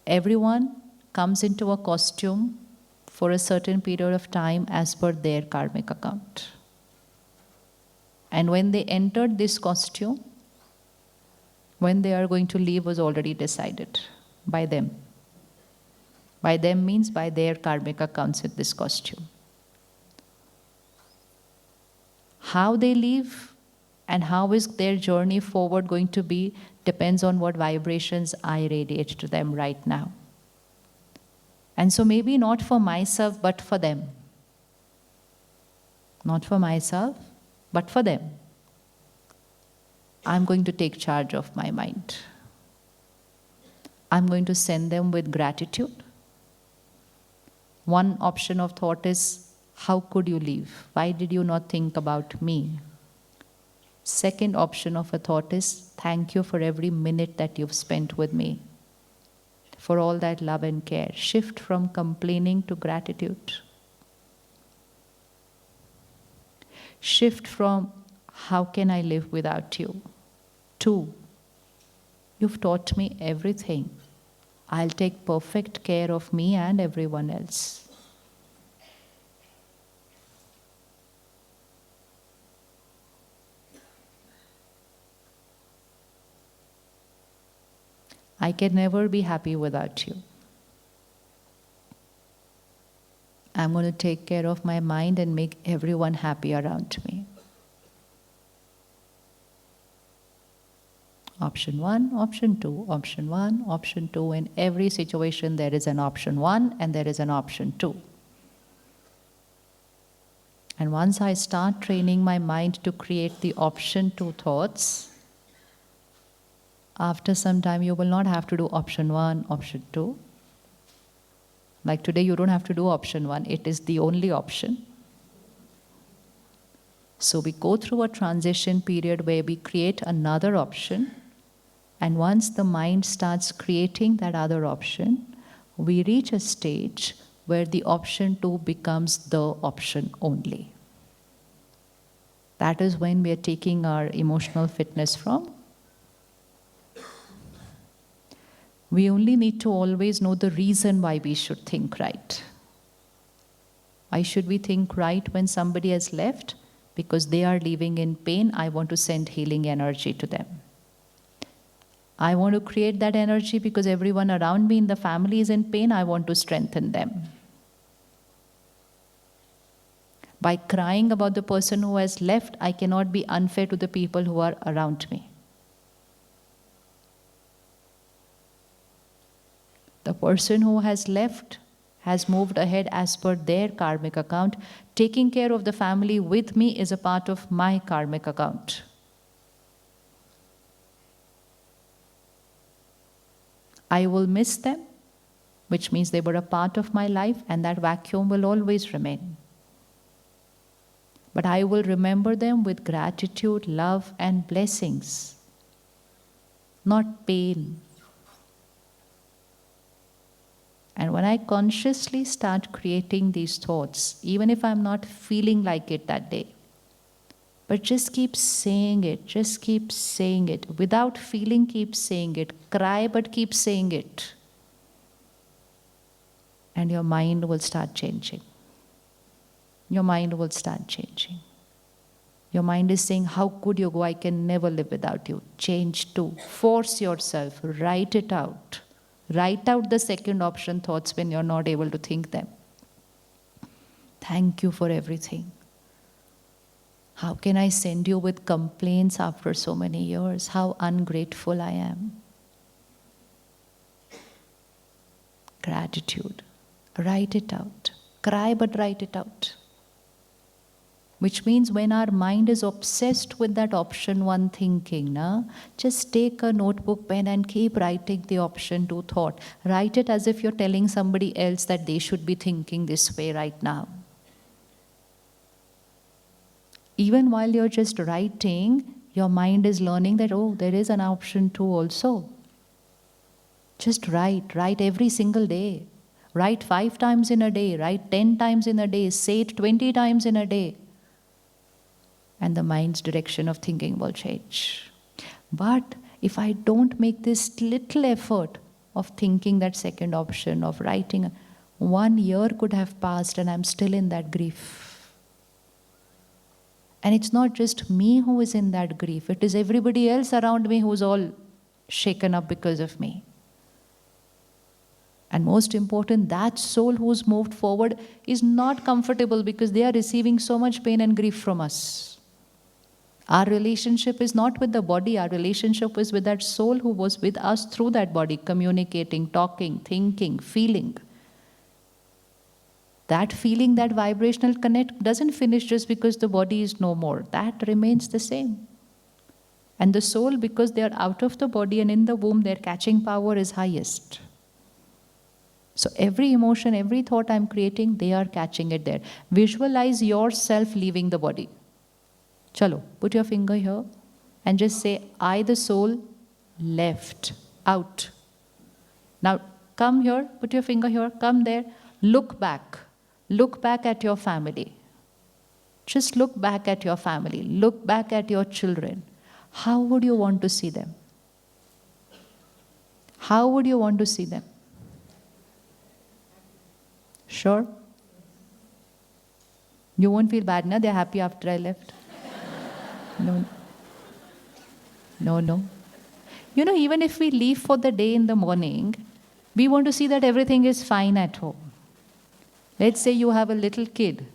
Speaker 1: Everyone comes into a costume for a certain period of time as per their karmic account. And when they entered this costume, when they are going to leave was already decided by them. By them means by their karmic accounts with this costume. How they leave and how is their journey forward going to be depends on what vibrations I radiate to them right now. And so maybe not for myself, but for them. Not for myself, but for them. I'm going to take charge of my mind. I'm going to send them with gratitude. One option of thought is, how could you leave? Why did you not think about me? Second option of a thought is, thank you for every minute that you've spent with me, for all that love and care. Shift from complaining to gratitude. Shift from, how can I live without you? To, you've taught me everything. I'll take perfect care of me and everyone else. I can never be happy without you. I'm going to take care of my mind and make everyone happy around me. Option 1, option 2, option 1, option 2. In every situation there is an option 1 and there is an option 2. And once I start training my mind to create the option 2 thoughts, after some time you will not have to do option 1, option 2. Like today you don't have to do option 1, it is the only option. So we go through a transition period where we create another option, and once the mind starts creating that other option, we reach a stage where the option 2 becomes the option only. That is when we are taking our emotional fitness from. We only need to always know the reason why we should think right. Why should we think right when somebody has left? Because they are living in pain, I want to send healing energy to them. I want to create that energy because everyone around me in the family is in pain, I want to strengthen them. By crying about the person who has left, I cannot be unfair to the people who are around me. The person who has left has moved ahead as per their karmic account. Taking care of the family with me is a part of my karmic account. I will miss them, which means they were a part of my life, and that vacuum will always remain. But I will remember them with gratitude, love, and blessings, not pain. And when I consciously start creating these thoughts, even if I'm not feeling like it that day, but just keep saying it, just keep saying it. Without feeling, keep saying it. Cry, but keep saying it. And your mind will start changing. Your mind will start changing. Your mind is saying, how could you go? I can never live without you. Change too. Force yourself. Write it out. Write out the second option thoughts when you're not able to think them. Thank you for everything. How can I send you with complaints after so many years? How ungrateful I am. Gratitude. Write it out. Cry, but write it out. Which means when our mind is obsessed with that option one thinking, just take a notebook, pen, and keep writing the option two thought. Write it as if you're telling somebody else that they should be thinking this way right now. Even while you're just writing, your mind is learning that, oh, there is an option two also. Just write every single day. Write 5 times in a day, write 10 times in a day, say it 20 times in a day. And the mind's direction of thinking will change. But if I don't make this little effort of thinking that second option, of writing, 1 year could have passed and I'm still in that grief. And it's not just me who is in that grief, it is everybody else around me who's all shaken up because of me. And most important, that soul who's moved forward is not comfortable because they are receiving so much pain and grief from us. Our relationship is not with the body, our relationship is with that soul who was with us through that body, communicating, talking, thinking, feeling. That feeling, that vibrational connect doesn't finish just because the body is no more. That remains the same. And the soul, because they are out of the body and in the womb, their catching power is highest. So every emotion, every thought I'm creating, they are catching it there. Visualize yourself leaving the body. Chalo, put your finger here and just say, I, the soul, left, out. Now, come here, put your finger here, come there, look back. Look back at your family. Just look back at your family. Look back at your children. How would you want to see them? How would you want to see them? Sure? You won't feel bad, na? They're happy after I left. No. No. You know, even if we leave for the day in the morning, we want to see that everything is fine at home. Let's say you have a little kid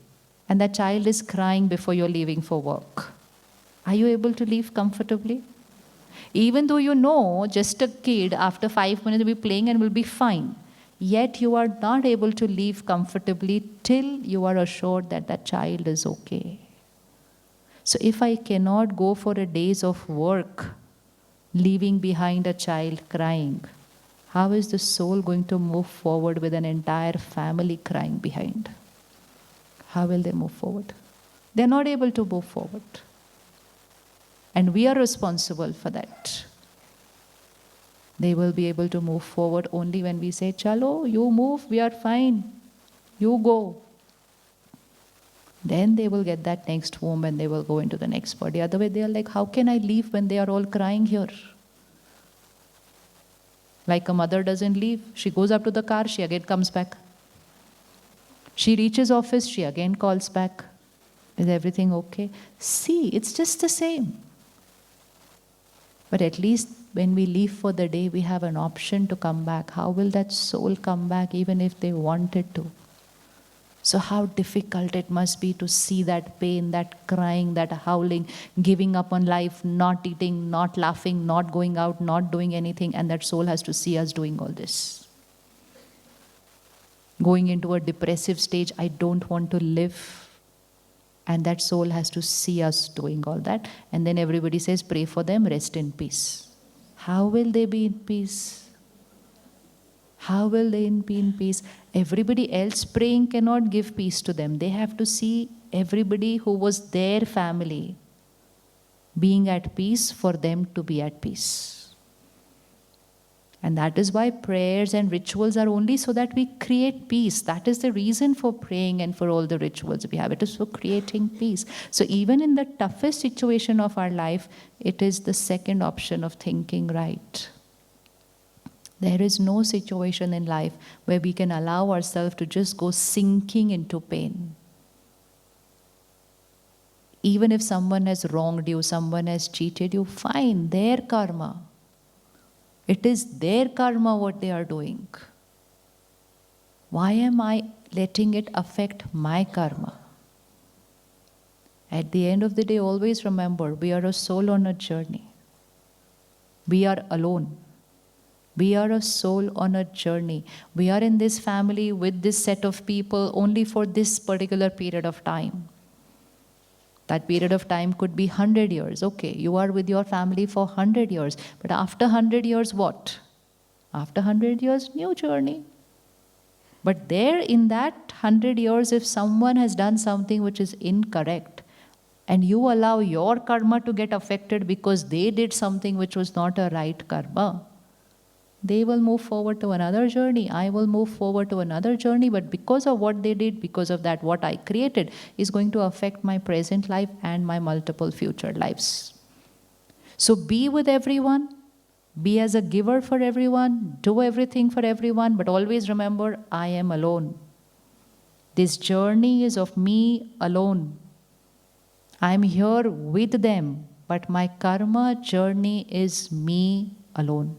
Speaker 1: and that child is crying before you're leaving for work. Are you able to leave comfortably? Even though you know just a kid after 5 minutes will be playing and will be fine, yet you are not able to leave comfortably till you are assured that that child is okay. So if I cannot go for a days of work, leaving behind a child crying, how is the soul going to move forward with an entire family crying behind? How will they move forward? They're not able to move forward. And we are responsible for that. They will be able to move forward only when we say, Chalo, you move, we are fine. You go. Then they will get that next womb and they will go into the next body. Otherwise, they are like, how can I leave when they are all crying here? Like a mother doesn't leave. She goes up to the car, she again comes back. She reaches office, she again calls back. Is everything okay? See, it's just the same. But at least when we leave for the day, we have an option to come back. How will that soul come back even if they wanted to? So how difficult it must be to see that pain, that crying, that howling, giving up on life, not eating, not laughing, not going out, not doing anything, and that soul has to see us doing all this. Going into a depressive stage, I don't want to live. And that soul has to see us doing all that. And then everybody says, pray for them, rest in peace. How will they be in peace? How will they be in peace? Everybody else praying cannot give peace to them. They have to see everybody who was their family being at peace for them to be at peace. And that is why prayers and rituals are only so that we create peace. That is the reason for praying and for all the rituals we have. It is for creating peace. So even in the toughest situation of our life, it is the second option of thinking right. There is no situation in life where we can allow ourselves to just go sinking into pain. Even if someone has wronged you, someone has cheated you, fine, their karma. It is their karma what they are doing. Why am I letting it affect my karma? At the end of the day, always remember, we are a soul on a journey. We are alone. We are a soul on a journey. We are in this family with this set of people only for this particular period of time. That period of time could be 100 years. Okay, you are with your family for 100 years. But after 100 years, what? After 100 years, new journey. But there in that 100 years, if someone has done something which is incorrect, and you allow your karma to get affected because they did something which was not a right karma, they will move forward to another journey. I will move forward to another journey. But because of what they did, because of that, what I created is going to affect my present life and my multiple future lives. So be with everyone. Be as a giver for everyone. Do everything for everyone. But always remember, I am alone. This journey is of me alone. I am here with them. But my karma journey is me alone.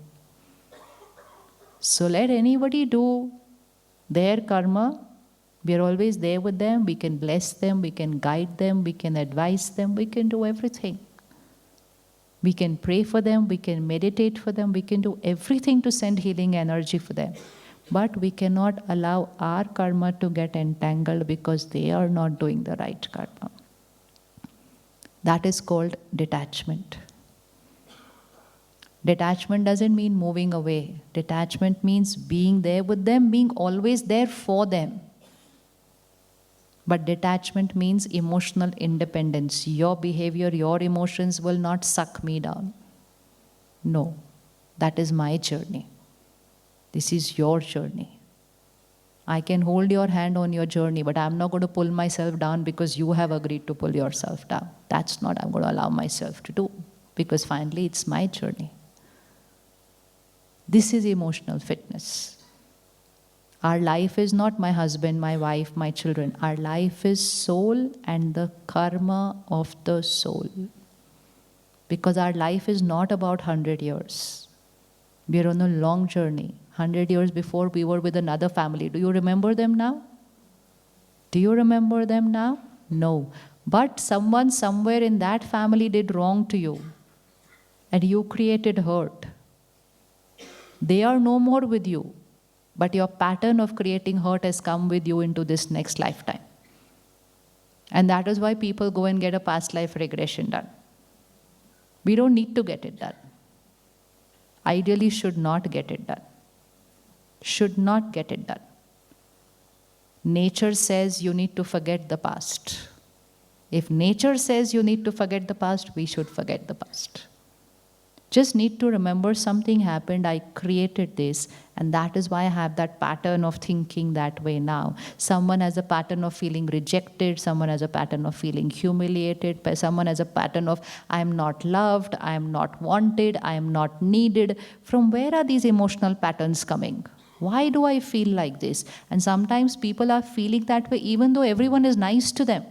Speaker 1: So let anybody do their karma. We are always there with them. We can bless them. We can guide them. We can advise them. We can do everything. We can pray for them. We can meditate for them. We can do everything to send healing energy for them. But we cannot allow our karma to get entangled because they are not doing the right karma. That is called detachment. Detachment doesn't mean moving away. Detachment means being there with them, being always there for them. But detachment means emotional independence. Your behavior, your emotions will not suck me down. No, that is my journey. This is your journey. I can hold your hand on your journey, but I'm not going to pull myself down because you have agreed to pull yourself down. That's not I'm going to allow myself to do, because finally it's my journey. This is emotional fitness. Our life is not my husband, my wife, my children. Our life is soul and the karma of the soul. Because our life is not about 100 years. We are on a long journey. 100 years before, we were with another family. Do you remember them now? Do you remember them now? No. But someone somewhere in that family did wrong to you. And you created hurt. They are no more with you, but your pattern of creating hurt has come with you into this next lifetime. And that is why people go and get a past life regression done. We don't need to get it done. Ideally, should not get it done. Should not get it done. Nature says you need to forget the past. If nature says you need to forget the past, we should forget the past. Just need to remember something happened, I created this, and that is why I have that pattern of thinking that way now. Someone has a pattern of feeling rejected, someone has a pattern of feeling humiliated, someone has a pattern of I am not loved, I am not wanted, I am not needed. From where are these emotional patterns coming? Why do I feel like this? And sometimes people are feeling that way even though everyone is nice to them.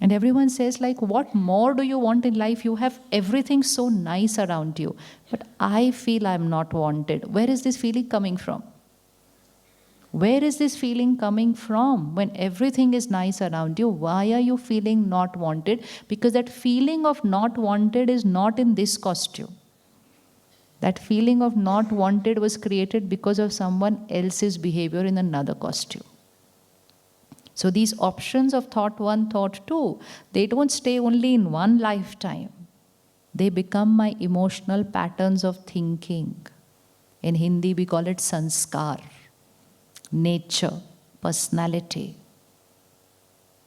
Speaker 1: And everyone says, like, what more do you want in life? You have everything so nice around you. But I feel I'm not wanted. Where is this feeling coming from? Where is this feeling coming from? When everything is nice around you, why are you feeling not wanted? Because that feeling of not wanted is not in this costume. That feeling of not wanted was created because of someone else's behavior in another costume. So these options of thought 1, thought 2, they don't stay only in one lifetime. They become my emotional patterns of thinking. In Hindi, we call it sanskar, nature, personality.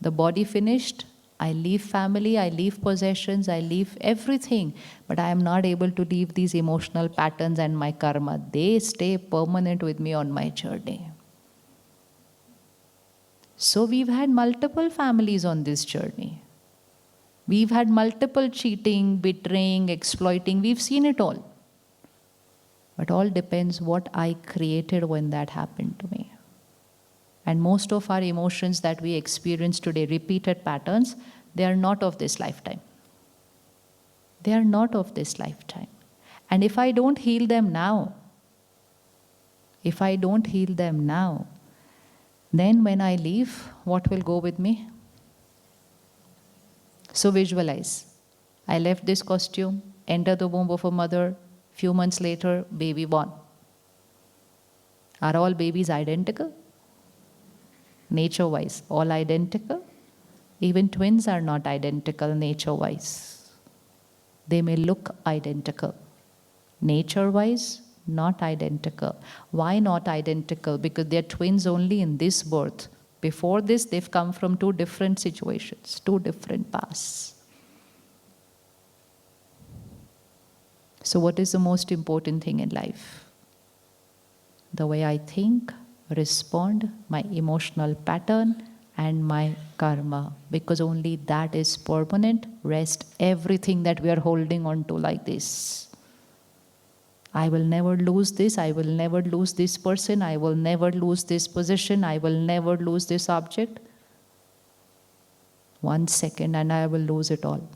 Speaker 1: The body finished, I leave family, I leave possessions, I leave everything. But I am not able to leave these emotional patterns and my karma. They stay permanent with me on my journey. So we've had multiple families on this journey. We've had multiple cheating, betraying, exploiting. We've seen it all. But all depends what I created when that happened to me. And most of our emotions that we experience today, repeated patterns, they are not of this lifetime. They are not of this lifetime. And if I don't heal them now, then when I leave, what will go with me? So visualize. I left this costume, enter the womb of a mother, few months later, baby born. Are all babies identical? Nature-wise, all identical? Even twins are not identical nature-wise. They may look identical. Nature-wise, not identical. Why not identical? Because they're twins only in this birth. Before this, they've come from two different situations, two different paths. So what is the most important thing in life? The way I think, respond, my emotional pattern, and my karma. Because only that is permanent. Rest everything that we are holding on to like this. I will never lose this, I will never lose this person, I will never lose this position, I will never lose this object. 1 second and I will lose it all.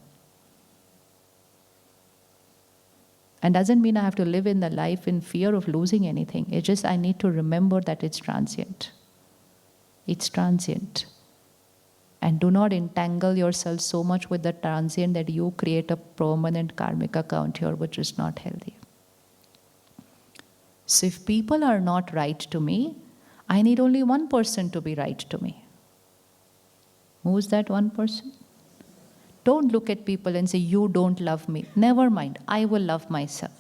Speaker 1: And doesn't mean I have to live in the life in fear of losing anything. It's just I need to remember that it's transient. It's transient. And do not entangle yourself so much with the transient that you create a permanent karmic account here, which is not healthy. So if people are not right to me, I need only one person to be right to me. Who's that one person? Don't look at people and say, you don't love me. Never mind, I will love myself.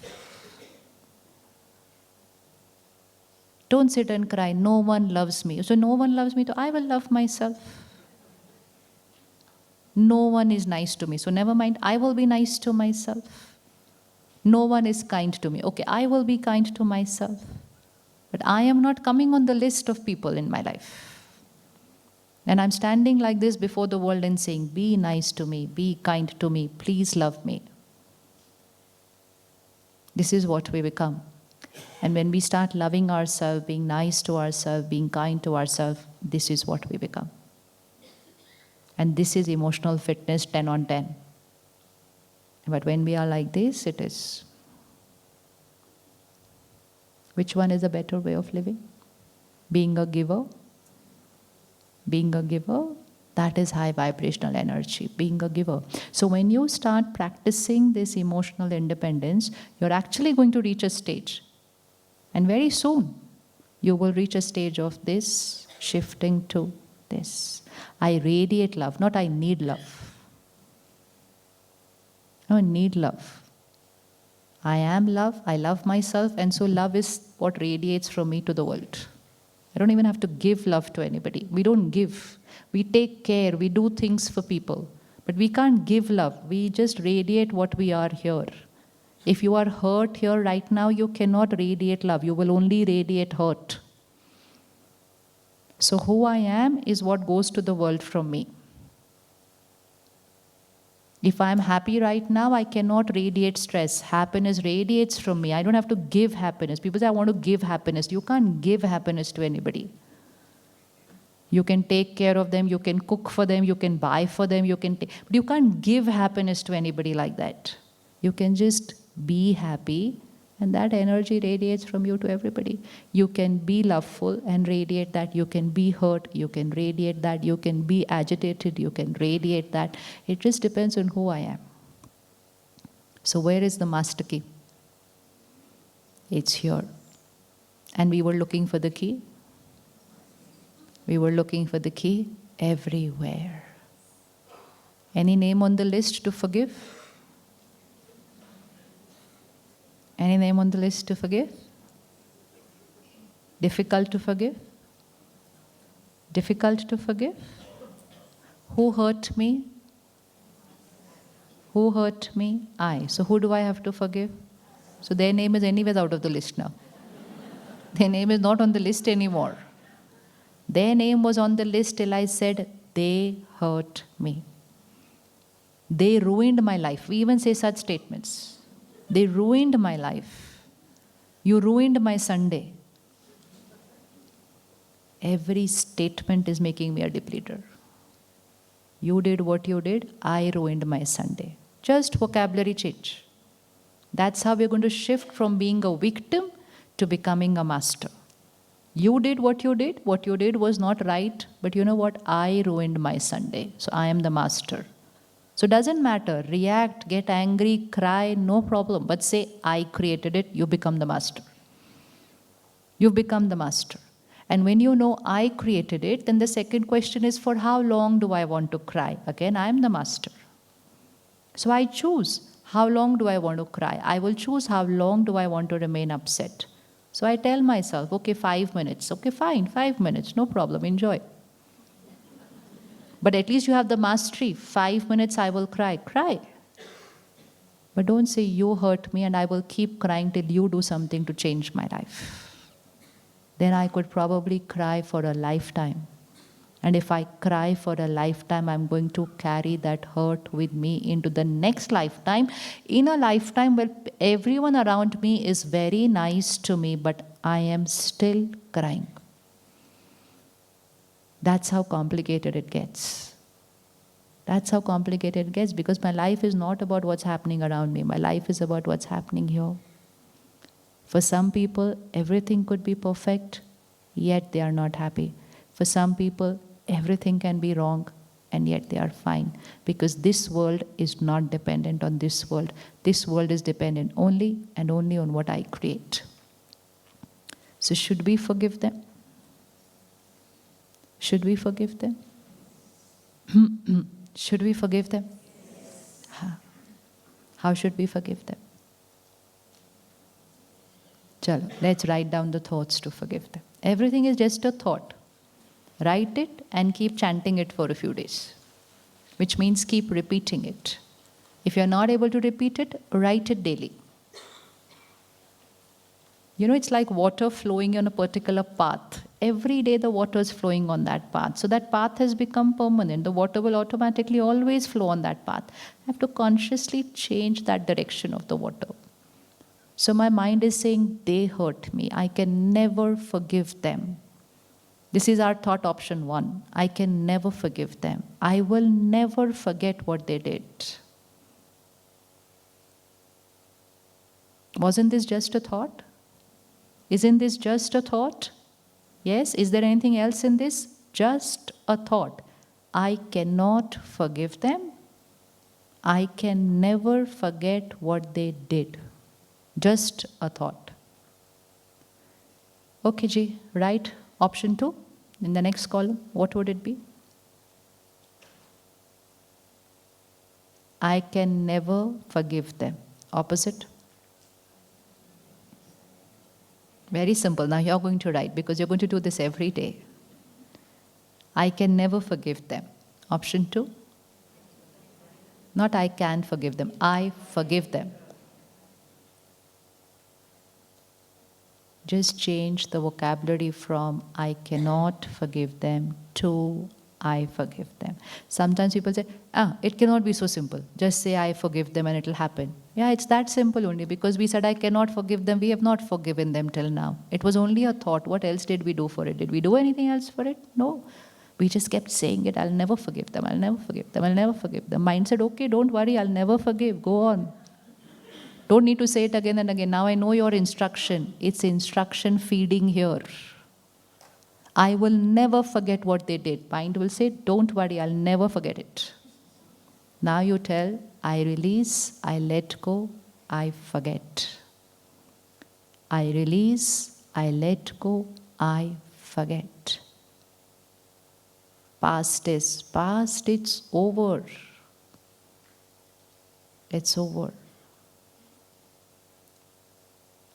Speaker 1: Don't sit and cry, no one loves me. So no one loves me, so I will love myself. No one is nice to me, so never mind, I will be nice to myself. No one is kind to me. Okay, I will be kind to myself. But I am not coming on the list of people in my life. And I'm standing like this before the world and saying, be nice to me, be kind to me, please love me. This is what we become. And when we start loving ourselves, being nice to ourselves, being kind to ourselves, this is what we become. And this is emotional fitness 10 on 10. But when we are like this, it is. Which one is a better way of living? Being a giver? Being a giver, that is high vibrational energy, being a giver. So when you start practicing this emotional independence, you're actually going to reach a stage. And very soon, you will reach a stage of this shifting to this. I radiate love, not I need love. No, I need love. I am love, I love myself, and so love is what radiates from me to the world. I don't even have to give love to anybody. We don't give. We take care, we do things for people. But we can't give love. We just radiate what we are here. If you are hurt here right now, you cannot radiate love. You will only radiate hurt. So who I am is what goes to the world from me. If I am happy right now, I cannot radiate stress. Happiness radiates from me. I don't have to give happiness. People say, I want to give happiness. You can't give happiness to anybody. You can take care of them, you can cook for them, you can buy for them, but you can't give happiness to anybody like that. You can just be happy, and that energy radiates from you to everybody. You can be loveful and radiate that. You can be hurt, you can radiate that. You can be agitated, you can radiate that. It just depends on who I am. So where is the master key? It's here. And we were looking for the key. We were looking for the key everywhere. Any name on the list to forgive? Any name on the list to forgive? Difficult to forgive? Difficult to forgive? Who hurt me? Who hurt me? I. So who do I have to forgive? So their name is anyways out of the list now. Their name is not on the list anymore. Their name was on the list till I said, they hurt me. They ruined my life. We even say such statements. They ruined my life. You ruined my Sunday. Every statement is making me a depleter. You did what you did, I ruined my Sunday. Just vocabulary change. That's how we're going to shift from being a victim to becoming a master. You did what you did was not right, but you know what? I ruined my Sunday, so I am the master. So it doesn't matter, react, get angry, cry, no problem. But say, I created it, you become the master. You become the master. And when you know I created it, then the second question is, for how long do I want to cry? Again, I am the master. So I choose, how long do I want to cry? I will choose how long do I want to remain upset. So I tell myself, okay, 5 minutes. Okay, fine, 5 minutes, no problem, enjoy. But at least you have the mastery. 5 minutes I will cry. Cry. But don't say you hurt me and I will keep crying till you do something to change my life. Then I could probably cry for a lifetime. And if I cry for a lifetime, I'm going to carry that hurt with me into the next lifetime. In a lifetime where everyone around me is very nice to me, but I am still crying. That's how complicated it gets. That's how complicated it gets, because my life is not about what's happening around me. My life is about what's happening here. For some people, everything could be perfect, yet they are not happy. For some people, everything can be wrong, and yet they are fine. Because this world is not dependent on this world. This world is dependent only and only on what I create. So should we forgive them? Should we forgive them? Should we forgive them? How should we forgive them? Chalo, let's write down the thoughts to forgive them. Everything is just a thought. Write it and keep chanting it for a few days, which means keep repeating it. If you're not able to repeat it, write it daily. You know, it's like water flowing on a particular path. Every day the water is flowing on that path. So that path has become permanent. The water will automatically always flow on that path. I have to consciously change that direction of the water. So my mind is saying, they hurt me. I can never forgive them. This is our thought option 1. I can never forgive them. I will never forget what they did. Wasn't this just a thought? Isn't this just a thought? Yes? Is there anything else in this? Just a thought. I cannot forgive them. I can never forget what they did. Just a thought. Okay, Ji, write option 2 in the next column. What would it be? I can never forgive them. Opposite. Very simple. Now you're going to write, because you're going to do this every day. I can never forgive them. Option 2. Not I can forgive them. I forgive them. Just change the vocabulary from I cannot forgive them to I forgive them. Sometimes people say, it cannot be so simple. Just say I forgive them and it'll happen. Yeah, it's that simple only, because we said I cannot forgive them. We have not forgiven them till now. It was only a thought. What else did we do for it? Did we do anything else for it? No. We just kept saying it. I'll never forgive them. I'll never forgive them. I'll never forgive them. Mind said, okay, don't worry. I'll never forgive. Go on. Don't need to say it again and again. Now I know your instruction. It's instruction feeding here. I will never forget what they did. Mind will say, don't worry, I'll never forget it. Now you tell, I release, I let go, I forget. I release, I let go, I forget. Past is past, it's over. It's over.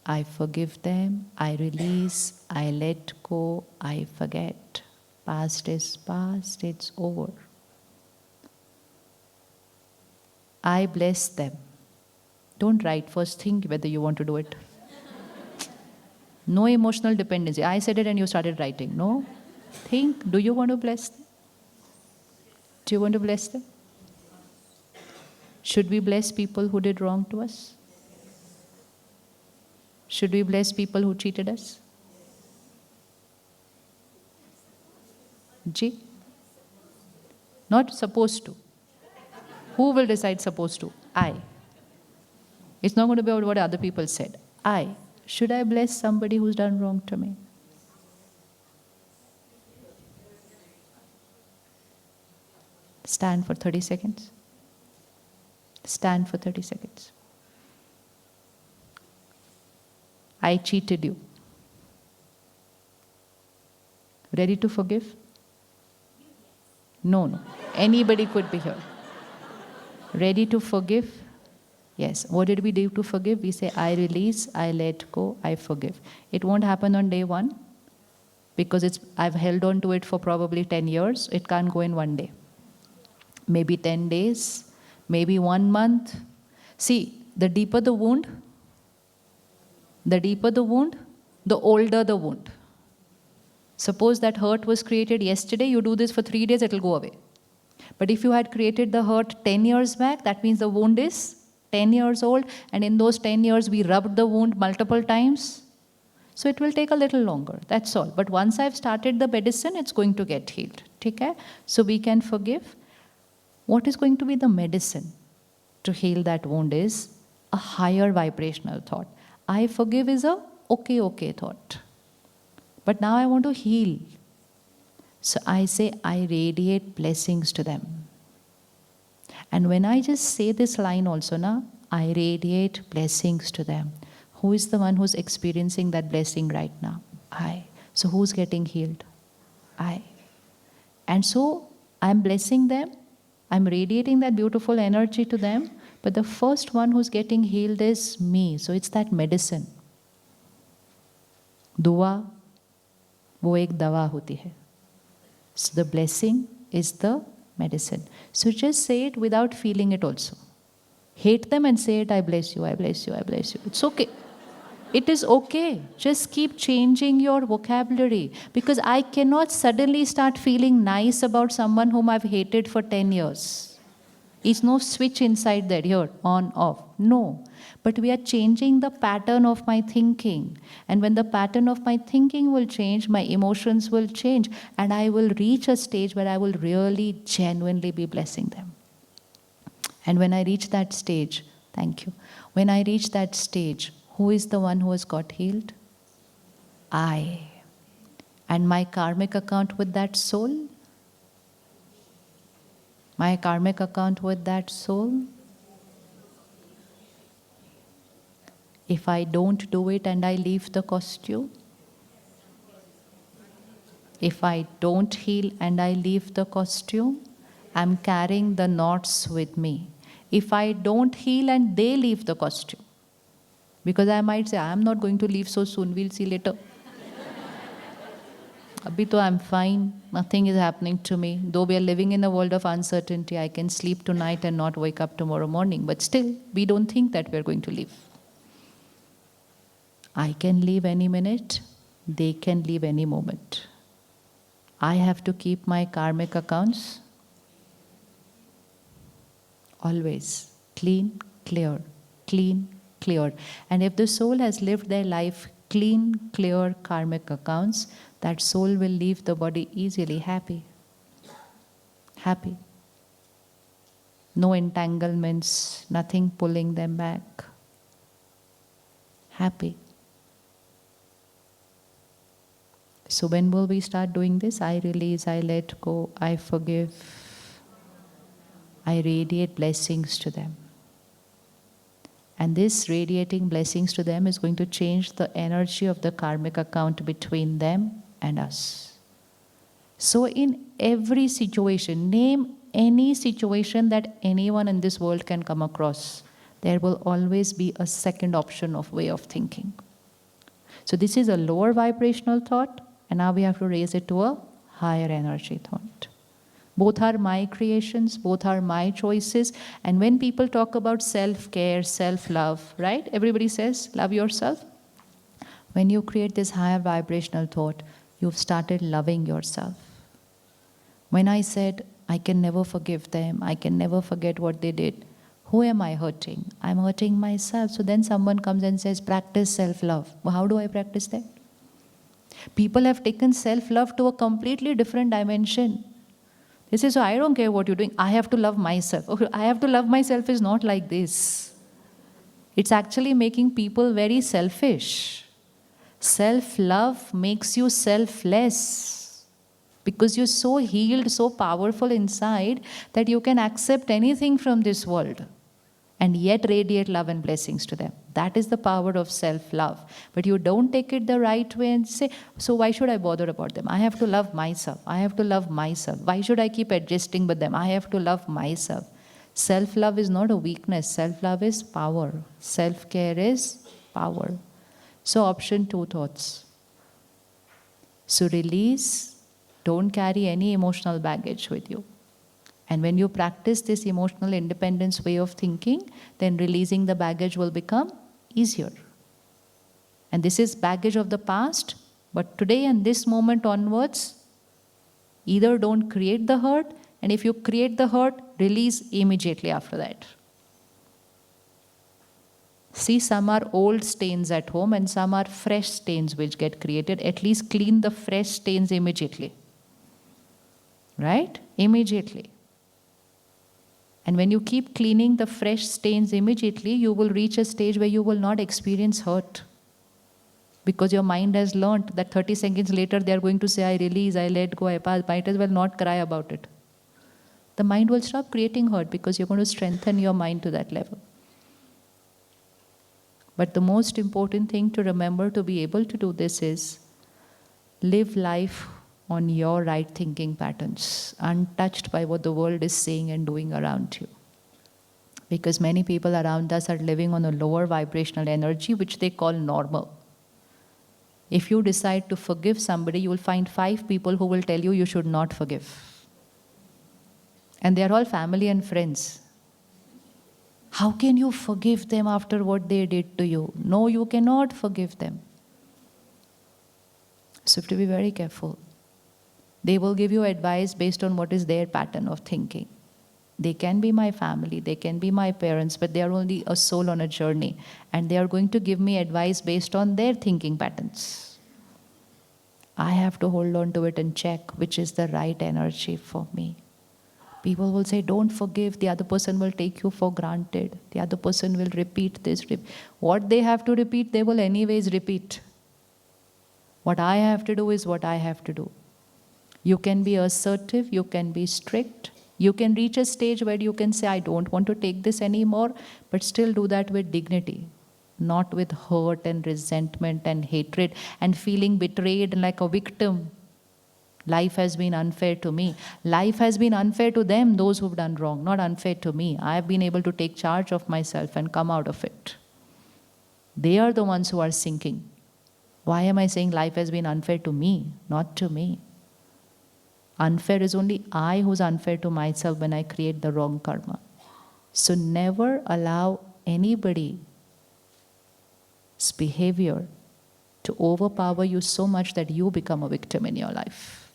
Speaker 1: I forgive them, I release, I let go, I forget. Past is past, it's over. I bless them. Don't write, first think whether you want to do it. No emotional dependency. I said it and you started writing. No. Think, do you want to bless them? Do you want to bless them? Should we bless people who did wrong to us? Should we bless people who cheated us? Ji? Not supposed to. Who will decide supposed to? I. It's not going to be about what other people said. I. Should I bless somebody who's done wrong to me? Stand for 30 seconds. Stand for 30 seconds. I cheated you. Ready to forgive? No. Anybody could be here. Ready to forgive? Yes. What did we do to forgive? We say, I release, I let go, I forgive. It won't happen on day one because I've held on to it for probably 10 years. It can't go in one day. Maybe 10 days, maybe 1 month. See, the deeper the wound, the older the wound. Suppose that hurt was created yesterday, you do this for 3 days, it will go away. But if you had created the hurt 10 years back, that means the wound is 10 years old, and in those 10 years we rubbed the wound multiple times. So it will take a little longer, that's all. But once I've started the medicine, it's going to get healed. Okay? So we can forgive. What is going to be the medicine to heal that wound is a higher vibrational thought. I forgive is a okay thought. But now I want to heal. So I say, I radiate blessings to them. And when I just say this line also, I radiate blessings to them. Who is the one who's experiencing that blessing right now? I. So who's getting healed? I. And so I'm blessing them. I'm radiating that beautiful energy to them. But the first one who's getting healed is me. So it's that medicine. Dua, वो एक दवा होती है. So the blessing is the medicine. So just say it without feeling it also. Hate them and say it, I bless you, I bless you, I bless you. It's okay. It is okay. Just keep changing your vocabulary. Because I cannot suddenly start feeling nice about someone whom I've hated for 10 years. It's no switch inside there, here, on, off. No. But we are changing the pattern of my thinking. And when the pattern of my thinking will change, my emotions will change. And I will reach a stage where I will really, genuinely be blessing them. And when I reach that stage, thank you. When I reach that stage, who is the one who has got healed? I. And my karmic account with that soul? My karmic account with that soul? If I don't do it and I leave the costume? If I don't heal and I leave the costume, I'm carrying the knots with me. If I don't heal and they leave the costume, because I might say, I'm not going to leave so soon, we'll see later. Abhi to I'm fine, nothing is happening to me. Though we are living in a world of uncertainty, I can sleep tonight and not wake up tomorrow morning. But still, we don't think that we're going to leave. I can leave any minute, they can leave any moment. I have to keep my karmic accounts always clean, clear, clean, clear. And if the soul has lived their life clean, clear karmic accounts, that soul will leave the body easily happy. Happy. No entanglements, nothing pulling them back. Happy. So when will we start doing this? I release, I let go, I forgive. I radiate blessings to them. And this radiating blessings to them is going to change the energy of the karmic account between them and us. So in every situation, name any situation that anyone in this world can come across, there will always be a second option of way of thinking. So this is a lower vibrational thought, and now we have to raise it to a higher energy thought. Both are my creations, both are my choices. And when people talk about self-care, self-love, right? Everybody says, love yourself. When you create this higher vibrational thought, you've started loving yourself. When I said, I can never forgive them, I can never forget what they did, who am I hurting? I'm hurting myself. So then someone comes and says, practice self-love. Well, how do I practice that? People have taken self-love to a completely different dimension. They say, so I don't care what you're doing, I have to love myself. Okay, I have to love myself is not like this. It's actually making people very selfish. Self-love makes you selfless. Because you're so healed, so powerful inside that you can accept anything from this world. and yet radiate love and blessings to them. That is the power of self-love. But you don't take it the right way and say, so why should I bother about them? I have to love myself. I have to love myself. Why should I keep adjusting with them? I have to love myself. Self-love is not a weakness. Self-love is power. Self-care is power. So option 2 thoughts. So release, don't carry any emotional baggage with you. And when you practice this emotional independence way of thinking, then releasing the baggage will become easier. And this is baggage of the past, but today and this moment onwards, either don't create the hurt, and if you create the hurt, release immediately after that. See, some are old stains at home and some are fresh stains which get created. At least clean the fresh stains immediately. Right? Immediately. And when you keep cleaning the fresh stains immediately, you will reach a stage where you will not experience hurt. Because your mind has learnt that 30 seconds later they are going to say, I release, I let go, I pass, might as well not cry about it. The mind will stop creating hurt because you're going to strengthen your mind to that level. But the most important thing to remember to be able to do this is live life on your right thinking patterns, untouched by what the world is saying and doing around you. Because many people around us are living on a lower vibrational energy, which they call normal. If you decide to forgive somebody, you will find 5 people who will tell you you should not forgive. And they are all family and friends. How can you forgive them after what they did to you? No, you cannot forgive them. So you have to be very careful. They will give you advice based on what is their pattern of thinking. They can be my family, they can be my parents, but they are only a soul on a journey. And they are going to give me advice based on their thinking patterns. I have to hold on to it and check which is the right energy for me. People will say, don't forgive, the other person will take you for granted. The other person will repeat this. What they have to repeat, they will anyways repeat. What I have to do is what I have to do. You can be assertive, you can be strict. You can reach a stage where you can say, I don't want to take this anymore, but still do that with dignity. Not with hurt and resentment and hatred and feeling betrayed like a victim. Life has been unfair to me. Life has been unfair to them, those who've done wrong, not unfair to me. I have been able to take charge of myself and come out of it. They are the ones who are sinking. Why am I saying life has been unfair to me, not to me? Unfair is only I who's unfair to myself when I create the wrong karma. So never allow anybody's behavior to overpower you so much that you become a victim in your life.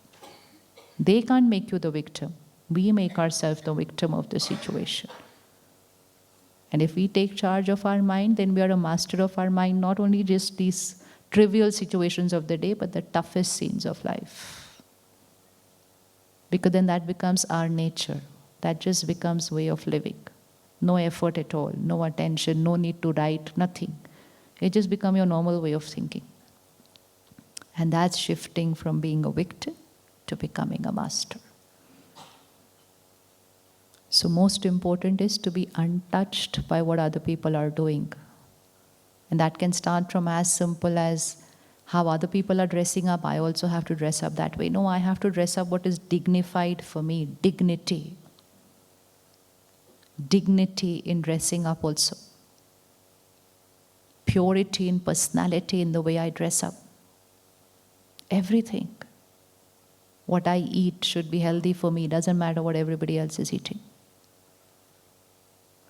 Speaker 1: They can't make you the victim. We make ourselves the victim of the situation. And if we take charge of our mind, then we are a master of our mind, not only just these trivial situations of the day, but the toughest scenes of life. Because then that becomes our nature. That just becomes way of living. No effort at all, no attention, no need to write, nothing. It just becomes your normal way of thinking. And that's shifting from being a victim to becoming a master. So most important is to be untouched by what other people are doing. And that can start from as simple as how other people are dressing up. I also have to dress up that way. No, I have to dress up what is dignified for me. Dignity. Dignity in dressing up also. Purity in personality in the way I dress up. Everything. What I eat should be healthy for me. Doesn't matter what everybody else is eating.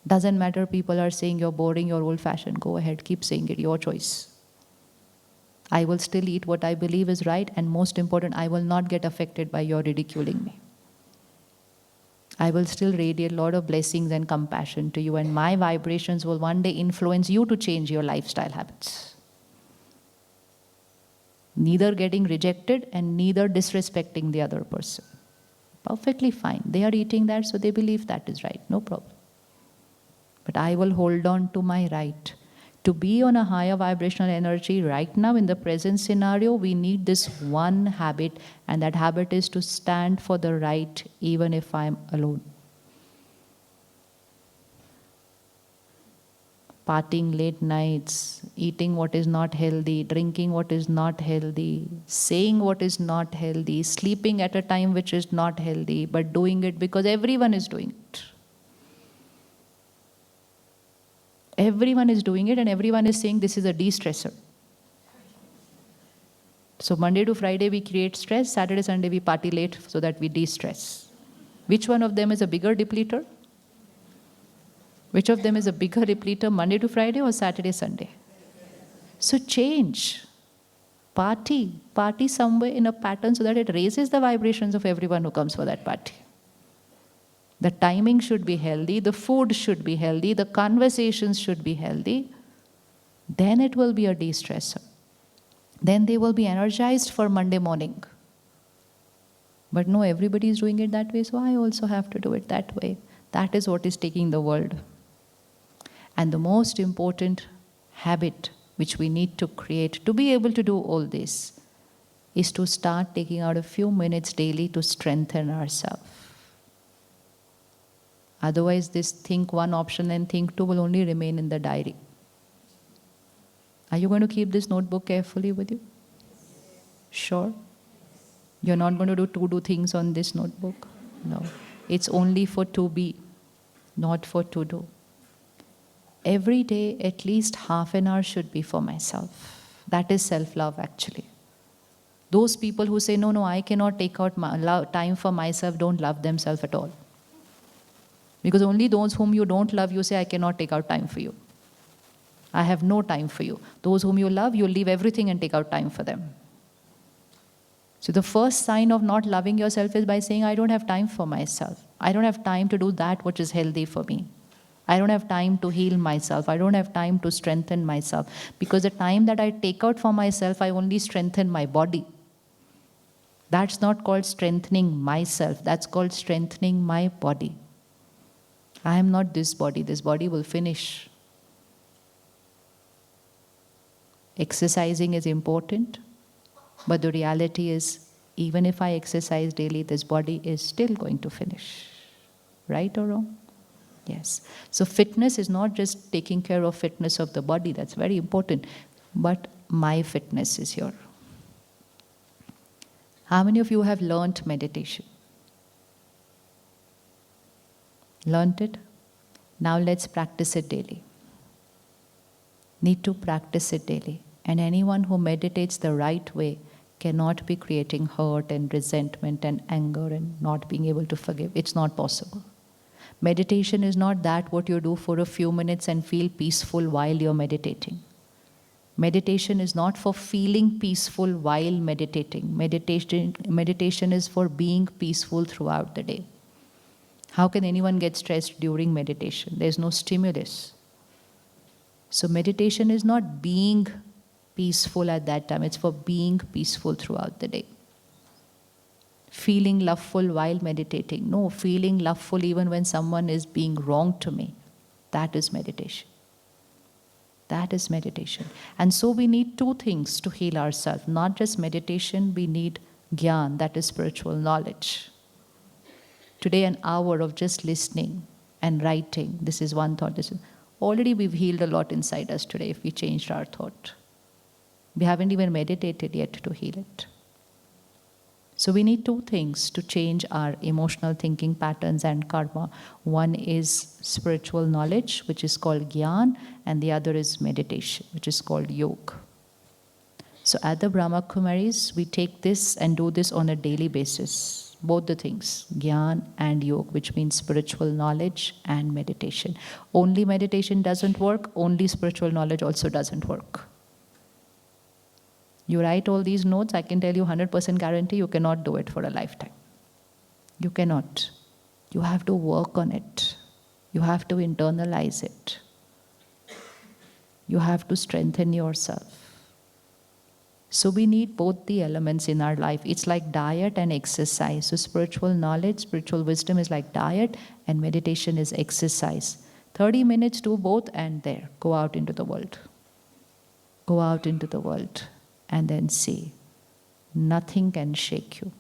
Speaker 1: Doesn't matter people are saying you're boring, you're old-fashioned. Go ahead, keep saying it, your choice. I will still eat what I believe is right, and most important, I will not get affected by your ridiculing me. I will still radiate a lot of blessings and compassion to you, and my vibrations will one day influence you to change your lifestyle habits. Neither getting rejected and neither disrespecting the other person. Perfectly fine. They are eating that, so they believe that is right. No problem. But I will hold on to my right. To be on a higher vibrational energy right now in the present scenario, we need this one habit, and that habit is to stand for the right even if I'm alone. partying late nights, eating what is not healthy, drinking what is not healthy, saying what is not healthy, sleeping at a time which is not healthy, but doing it because everyone is doing it. Everyone is doing it and everyone is saying this is a de-stressor. So Monday to Friday we create stress, Saturday, Sunday we party late so that we de-stress. Which one of them is a bigger depleter? Which of them is a bigger depleter, Monday to Friday or Saturday, Sunday? So change. Party somewhere in a pattern so that it raises the vibrations of everyone who comes for that party. The timing should be healthy, the food should be healthy, the conversations should be healthy. Then it will be a de-stressor. Then they will be energized for Monday morning. But no, everybody is doing it that way, so I also have to do it that way. That is what is taking the world. And the most important habit which we need to create to be able to do all this is to start taking out a few minutes daily to strengthen ourselves. Otherwise, this think one option and think two will only remain in the diary. Are you going to keep this notebook carefully with you? Sure? You're not going to do to-do things on this notebook? No. It's only for to be, not for to do. Every day, at least half an hour should be for myself. That is self-love, actually. Those people who say, no, I cannot take out time for myself, don't love themselves at all. Because only those whom you don't love, you say, I cannot take out time for you. I have no time for you. Those whom you love, you leave everything and take out time for them. So the first sign of not loving yourself is by saying, I don't have time for myself. I don't have time to do that which is healthy for me. I don't have time to heal myself. I don't have time to strengthen myself. Because the time that I take out for myself, I only strengthen my body. That's not called strengthening myself. That's called strengthening my body. I am not this body. This body will finish. Exercising is important, but the reality is, even if I exercise daily, this body is still going to finish. Right or wrong? Yes. So fitness is not just taking care of fitness of the body, that's very important, but my fitness is here. How many of you have learnt meditation? Learnt it? Now let's practice it daily. Need to practice it daily. And anyone who meditates the right way cannot be creating hurt and resentment and anger and not being able to forgive. It's not possible. Meditation is not that what you do for a few minutes and feel peaceful while you're meditating. Meditation is not for feeling peaceful while meditating. Meditation is for being peaceful throughout the day. How can anyone get stressed during meditation? There's no stimulus. So meditation is not being peaceful at that time, it's for being peaceful throughout the day. Feeling loveful while meditating. No, feeling loveful even when someone is being wrong to me. That is meditation. That is meditation. And so we need two things to heal ourselves. Not just meditation, we need gyan, that is spiritual knowledge. Today, an hour of just listening and writing. This is one thought. Already we've healed a lot inside us today if we changed our thought. We haven't even meditated yet to heal it. So we need two things to change our emotional thinking patterns and karma. One is spiritual knowledge, which is called gyan, and the other is meditation, which is called yoga. So at the Brahma Kumaris, we take this and do this on a daily basis. Both the things, gyan and yoga, which means spiritual knowledge and meditation. Only meditation doesn't work, only spiritual knowledge also doesn't work. You write all these notes, I can tell you 100% guarantee you cannot do it for a lifetime. You cannot. You have to work on it. You have to internalize it. You have to strengthen yourself. So we need both the elements in our life. It's like diet and exercise. So spiritual knowledge, spiritual wisdom is like diet, and meditation is exercise. 30 minutes do both, and there, go out into the world. Go out into the world and then see. Nothing can shake you.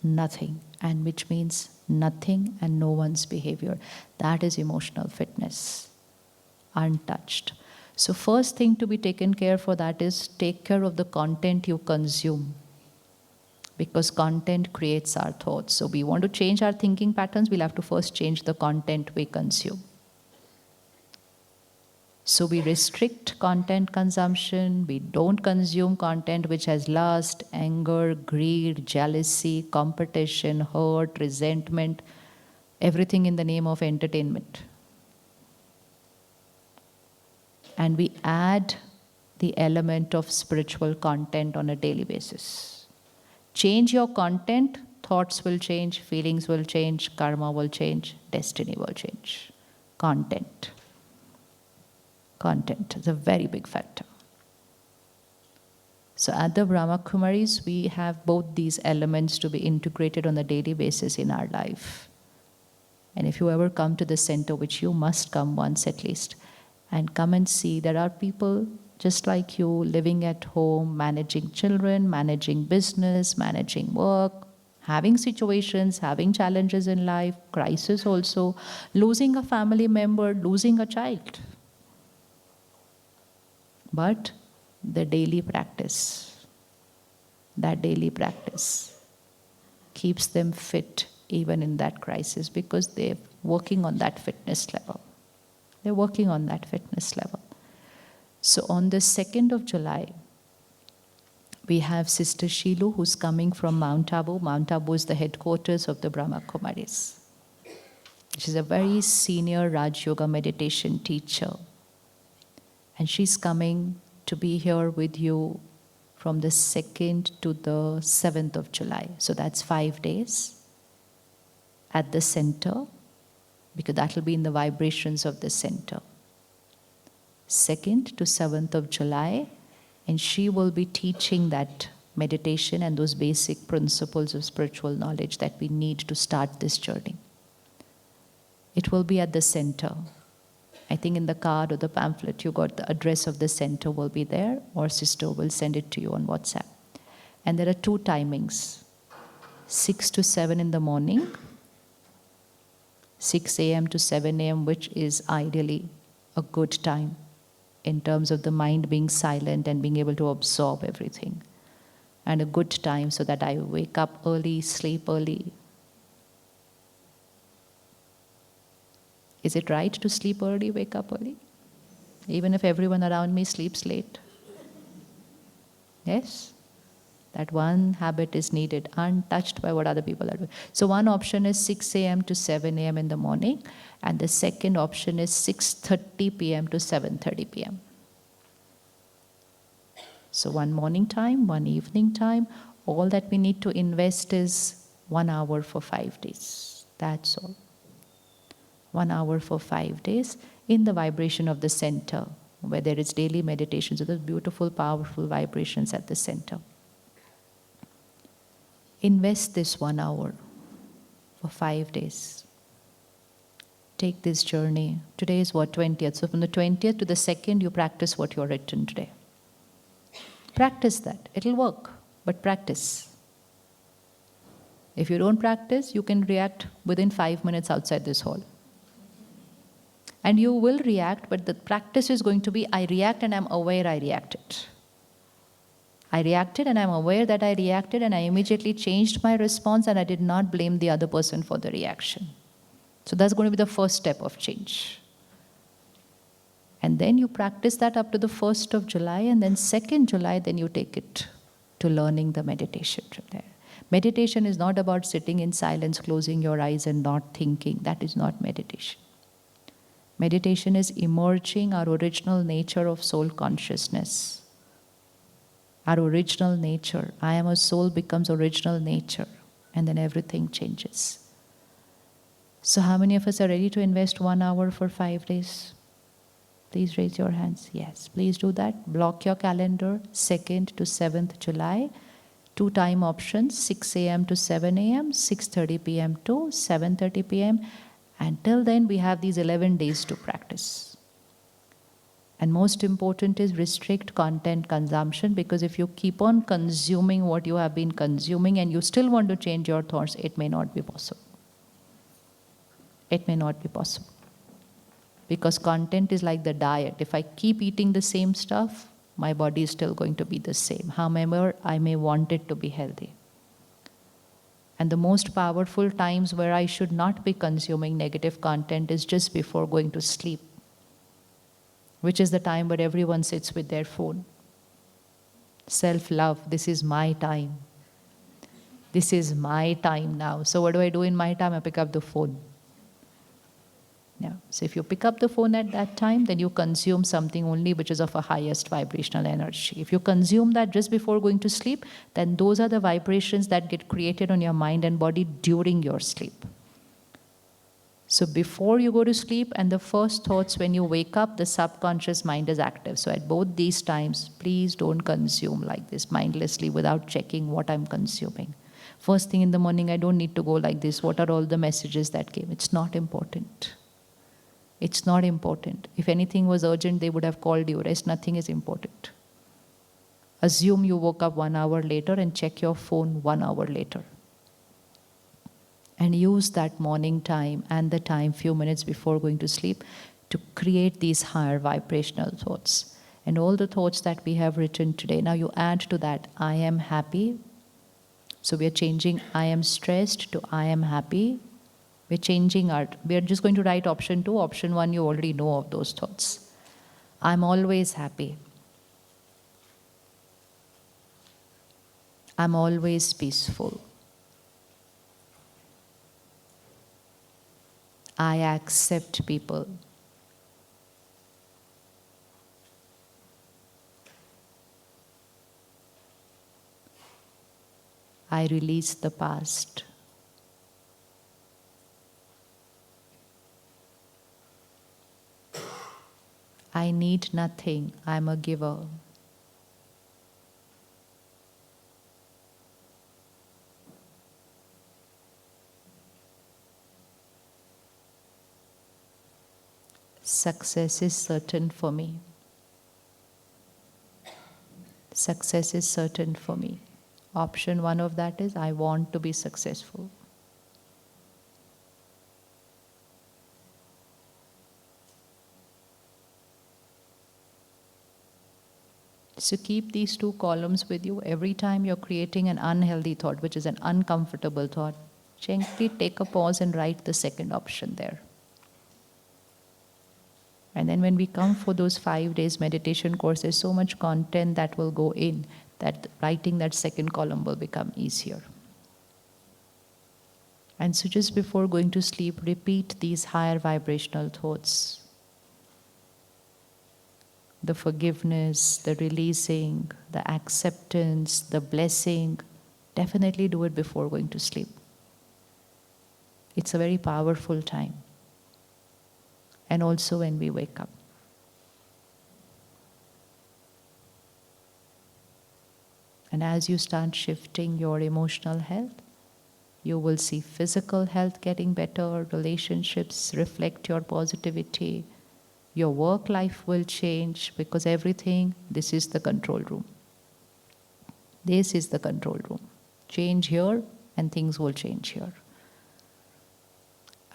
Speaker 1: Nothing. And which means nothing and no one's behavior. That is emotional fitness. untouched. So first thing to be taken care for that is take care of the content you consume, because content creates our thoughts. So we want to change our thinking patterns, we'll have to first change the content we consume. So we restrict content consumption, we don't consume content which has lust, anger, greed, jealousy, competition, hurt, resentment, everything in the name of entertainment. And we add the element of spiritual content on a daily basis. Change your content, thoughts will change, feelings will change, karma will change, destiny will change. Content. Content is a very big factor. So at the Brahma Kumaris, we have both these elements to be integrated on a daily basis in our life. And if you ever come to the center, which you must come once at least, and come and see, there are people just like you living at home, managing children, managing business, managing work, having situations, having challenges in life, crisis also, losing a family member, losing a child. But the daily practice, that daily practice keeps them fit even in that crisis, because they're working on that fitness level. They're working on that fitness level. So on the 2nd of July, we have Sister Shilu, who's coming from Mount Abu. Mount Abu is the headquarters of the Brahma Kumaris. She's a very senior Raj Yoga meditation teacher. And she's coming to be here with you from the 2nd to the 7th of July. So that's 5 days at the center, because that will be in the vibrations of the center. 2nd to 7th of July, and she will be teaching that meditation and those basic principles of spiritual knowledge that we need to start this journey. It will be at the center. I think in the card or the pamphlet you got the address of the center will be there, or sister will send it to you on WhatsApp. And there are 2 timings, 6 to 7 in the morning, 6 a.m. to 7 a.m., which is ideally a good time in terms of the mind being silent and being able to absorb everything. And a good time so that I wake up early, sleep early. Is it right to sleep early, wake up early? Even if everyone around me sleeps late? Yes? That one habit is needed, untouched by what other people are doing. So one option is 6 a.m. to 7 a.m. in the morning, and the second option is 6:30 p.m. to 7:30 p.m. So one morning time, one evening time. All that we need to invest is 1 hour for 5 days. That's all. 1 hour for 5 days in the vibration of the center, where there is daily meditation. So those beautiful, powerful vibrations at the center. Invest this 1 hour for 5 days. Take this journey. Today is what, 20th? So from the 20th to the 2nd, you practice what you're written today. Practice that. It'll work, but practice. If you don't practice, you can react within 5 minutes outside this hall. And you will react, but the practice is going to be, I react and I'm aware I reacted. I reacted and I'm aware that I reacted, and I immediately changed my response, and I did not blame the other person for the reaction. So that's going to be the first step of change. And then you practice that up to the 1st of July, and then 2nd July, then you take it to learning the meditation from there. Meditation is not about sitting in silence, closing your eyes and not thinking. That is not meditation. Meditation is emerging our original nature of soul consciousness. Our original nature. I am a soul becomes original nature, and then everything changes. So how many of us are ready to invest 1 hour for 5 days? Please raise your hands. Yes, please do that. Block your calendar, 2nd to 7th July. 2 time options, 6 a.m. to 7 a.m., 6:30 p.m. to 7:30 p.m. Until then, we have these 11 days to practice. And most important is restrict content consumption, because if you keep on consuming what you have been consuming and you still want to change your thoughts, it may not be possible. It may not be possible. Because content is like the diet. If I keep eating the same stuff, my body is still going to be the same. However, I may want it to be healthy. And the most powerful times where I should not be consuming negative content is just before going to sleep, which is the time where everyone sits with their phone. Self-love, this is my time. This is my time now. So what do I do in my time? I pick up the phone. Yeah. So if you pick up the phone at that time, then you consume something only which is of a highest vibrational energy. If you consume that just before going to sleep, then those are the vibrations that get created on your mind and body during your sleep. So before you go to sleep and the first thoughts when you wake up, the subconscious mind is active. So at both these times, please don't consume like this mindlessly without checking what I'm consuming. First thing in the morning, I don't need to go like this. What are all the messages that came? It's not important. It's not important. If anything was urgent, they would have called you. Rest, nothing is important. Assume you woke up 1 hour later and check your phone 1 hour later. And use that morning time and the time few minutes before going to sleep to create these higher vibrational thoughts. And all the thoughts that we have written today, now you add to that, I am happy. So we are changing I am stressed to I am happy. We're changing we are just going to write option 2. Option 1, you already know of those thoughts. I'm always happy. I'm always peaceful. I accept people. I release the past. I need nothing. I'm a giver. Success is certain for me. Success is certain for me. Option 1 of that is I want to be successful. So keep these 2 columns with you. Every time you're creating an unhealthy thought, which is an uncomfortable thought, gently take a pause and write the second option there. And then when we come for those 5 days meditation course, there's so much content that will go in that writing that second column will become easier. And so just before going to sleep, repeat these higher vibrational thoughts. The forgiveness, the releasing, the acceptance, the blessing. Definitely do it before going to sleep. It's a very powerful time. And also when we wake up. And as you start shifting your emotional health, you will see physical health getting better, relationships reflect your positivity, your work life will change because everything, this is the control room. This is the control room. Change here and things will change here.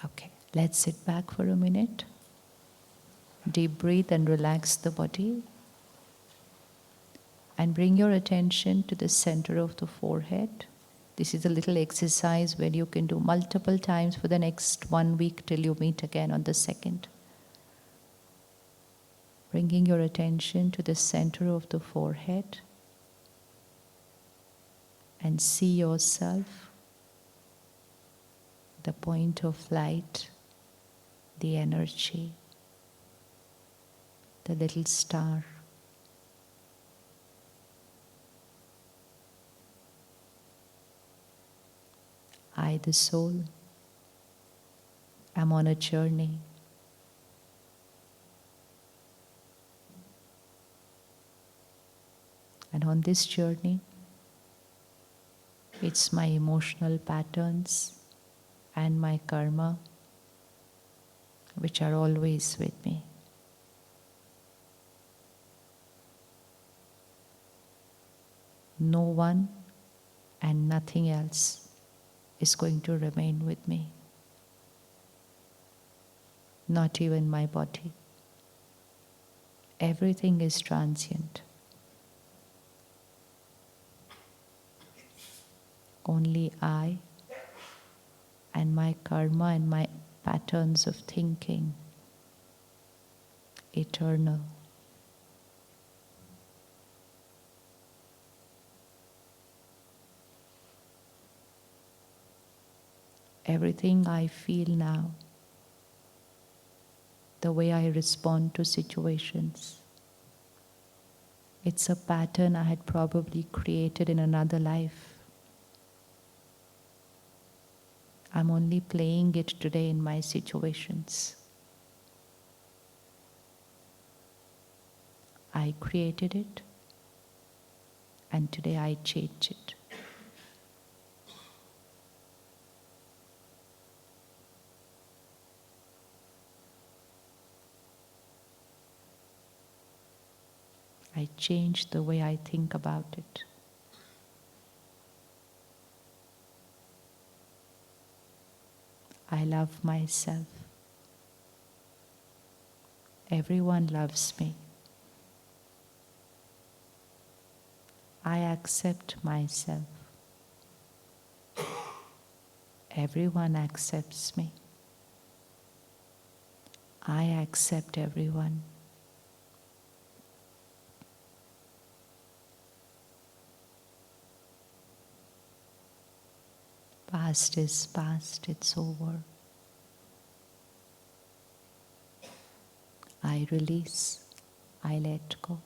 Speaker 1: Okay, let's sit back for a minute. Deep breathe and relax the body. And bring your attention to the center of the forehead. This is a little exercise where you can do multiple times for the next 1 week till you meet again on the 2nd. Bringing your attention to the center of the forehead. And see yourself, the point of light, the energy, the little star. I, the soul, am on a journey. And on this journey, it's my emotional patterns and my karma which are always with me. No one and nothing else is going to remain with me. not even my body. Everything is transient. Only I and my karma and my patterns of thinking, eternal. Everything I feel now, the way I respond to situations, it's a pattern I had probably created in another life. I'm only playing it today in my situations. I created it, and today I change it. I change the way I think about it. I love myself. Everyone loves me. I accept myself. Everyone accepts me. I accept everyone. Past is past, it's over. I release, I let go.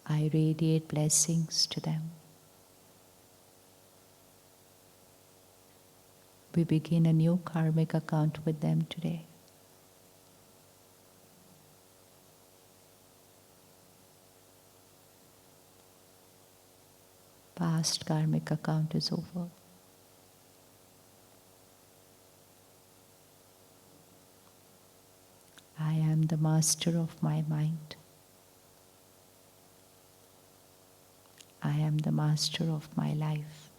Speaker 1: I radiate blessings to them. We begin a new karmic account with them today. Past karmic account is over. I am the master of my mind. I am the master of my life.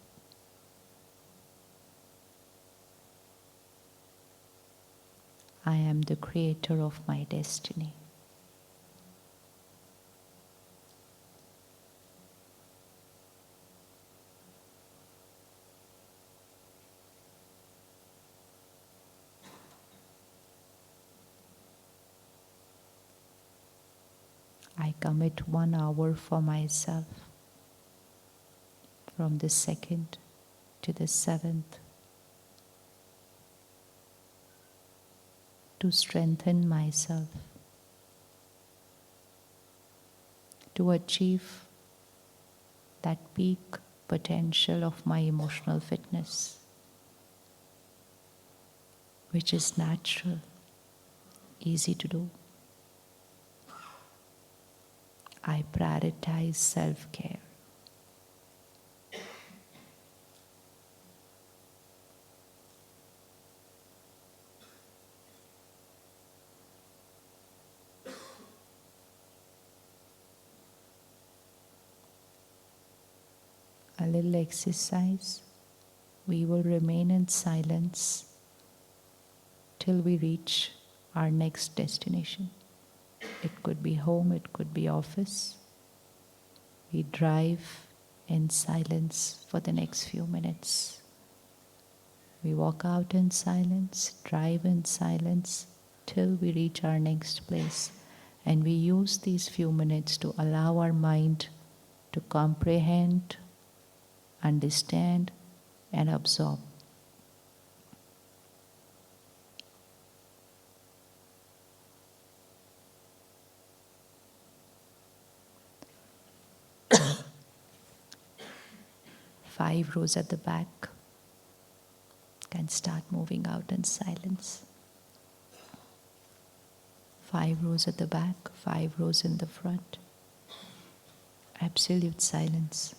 Speaker 1: I am the creator of my destiny. I commit 1 hour for myself from the 2nd to the 7th to strengthen myself, to achieve that peak potential of my emotional fitness, which is natural, easy to do. I prioritize self-care. A little exercise. We will remain in silence till we reach our next destination. It could be home, it could be office. We drive in silence for the next few minutes. We walk out in silence, drive in silence till we reach our next place. And we use these few minutes to allow our mind to comprehend, understand, and absorb. Five rows at the back can start moving out in silence. 5 rows at the back, 5 rows in the front. Absolute silence.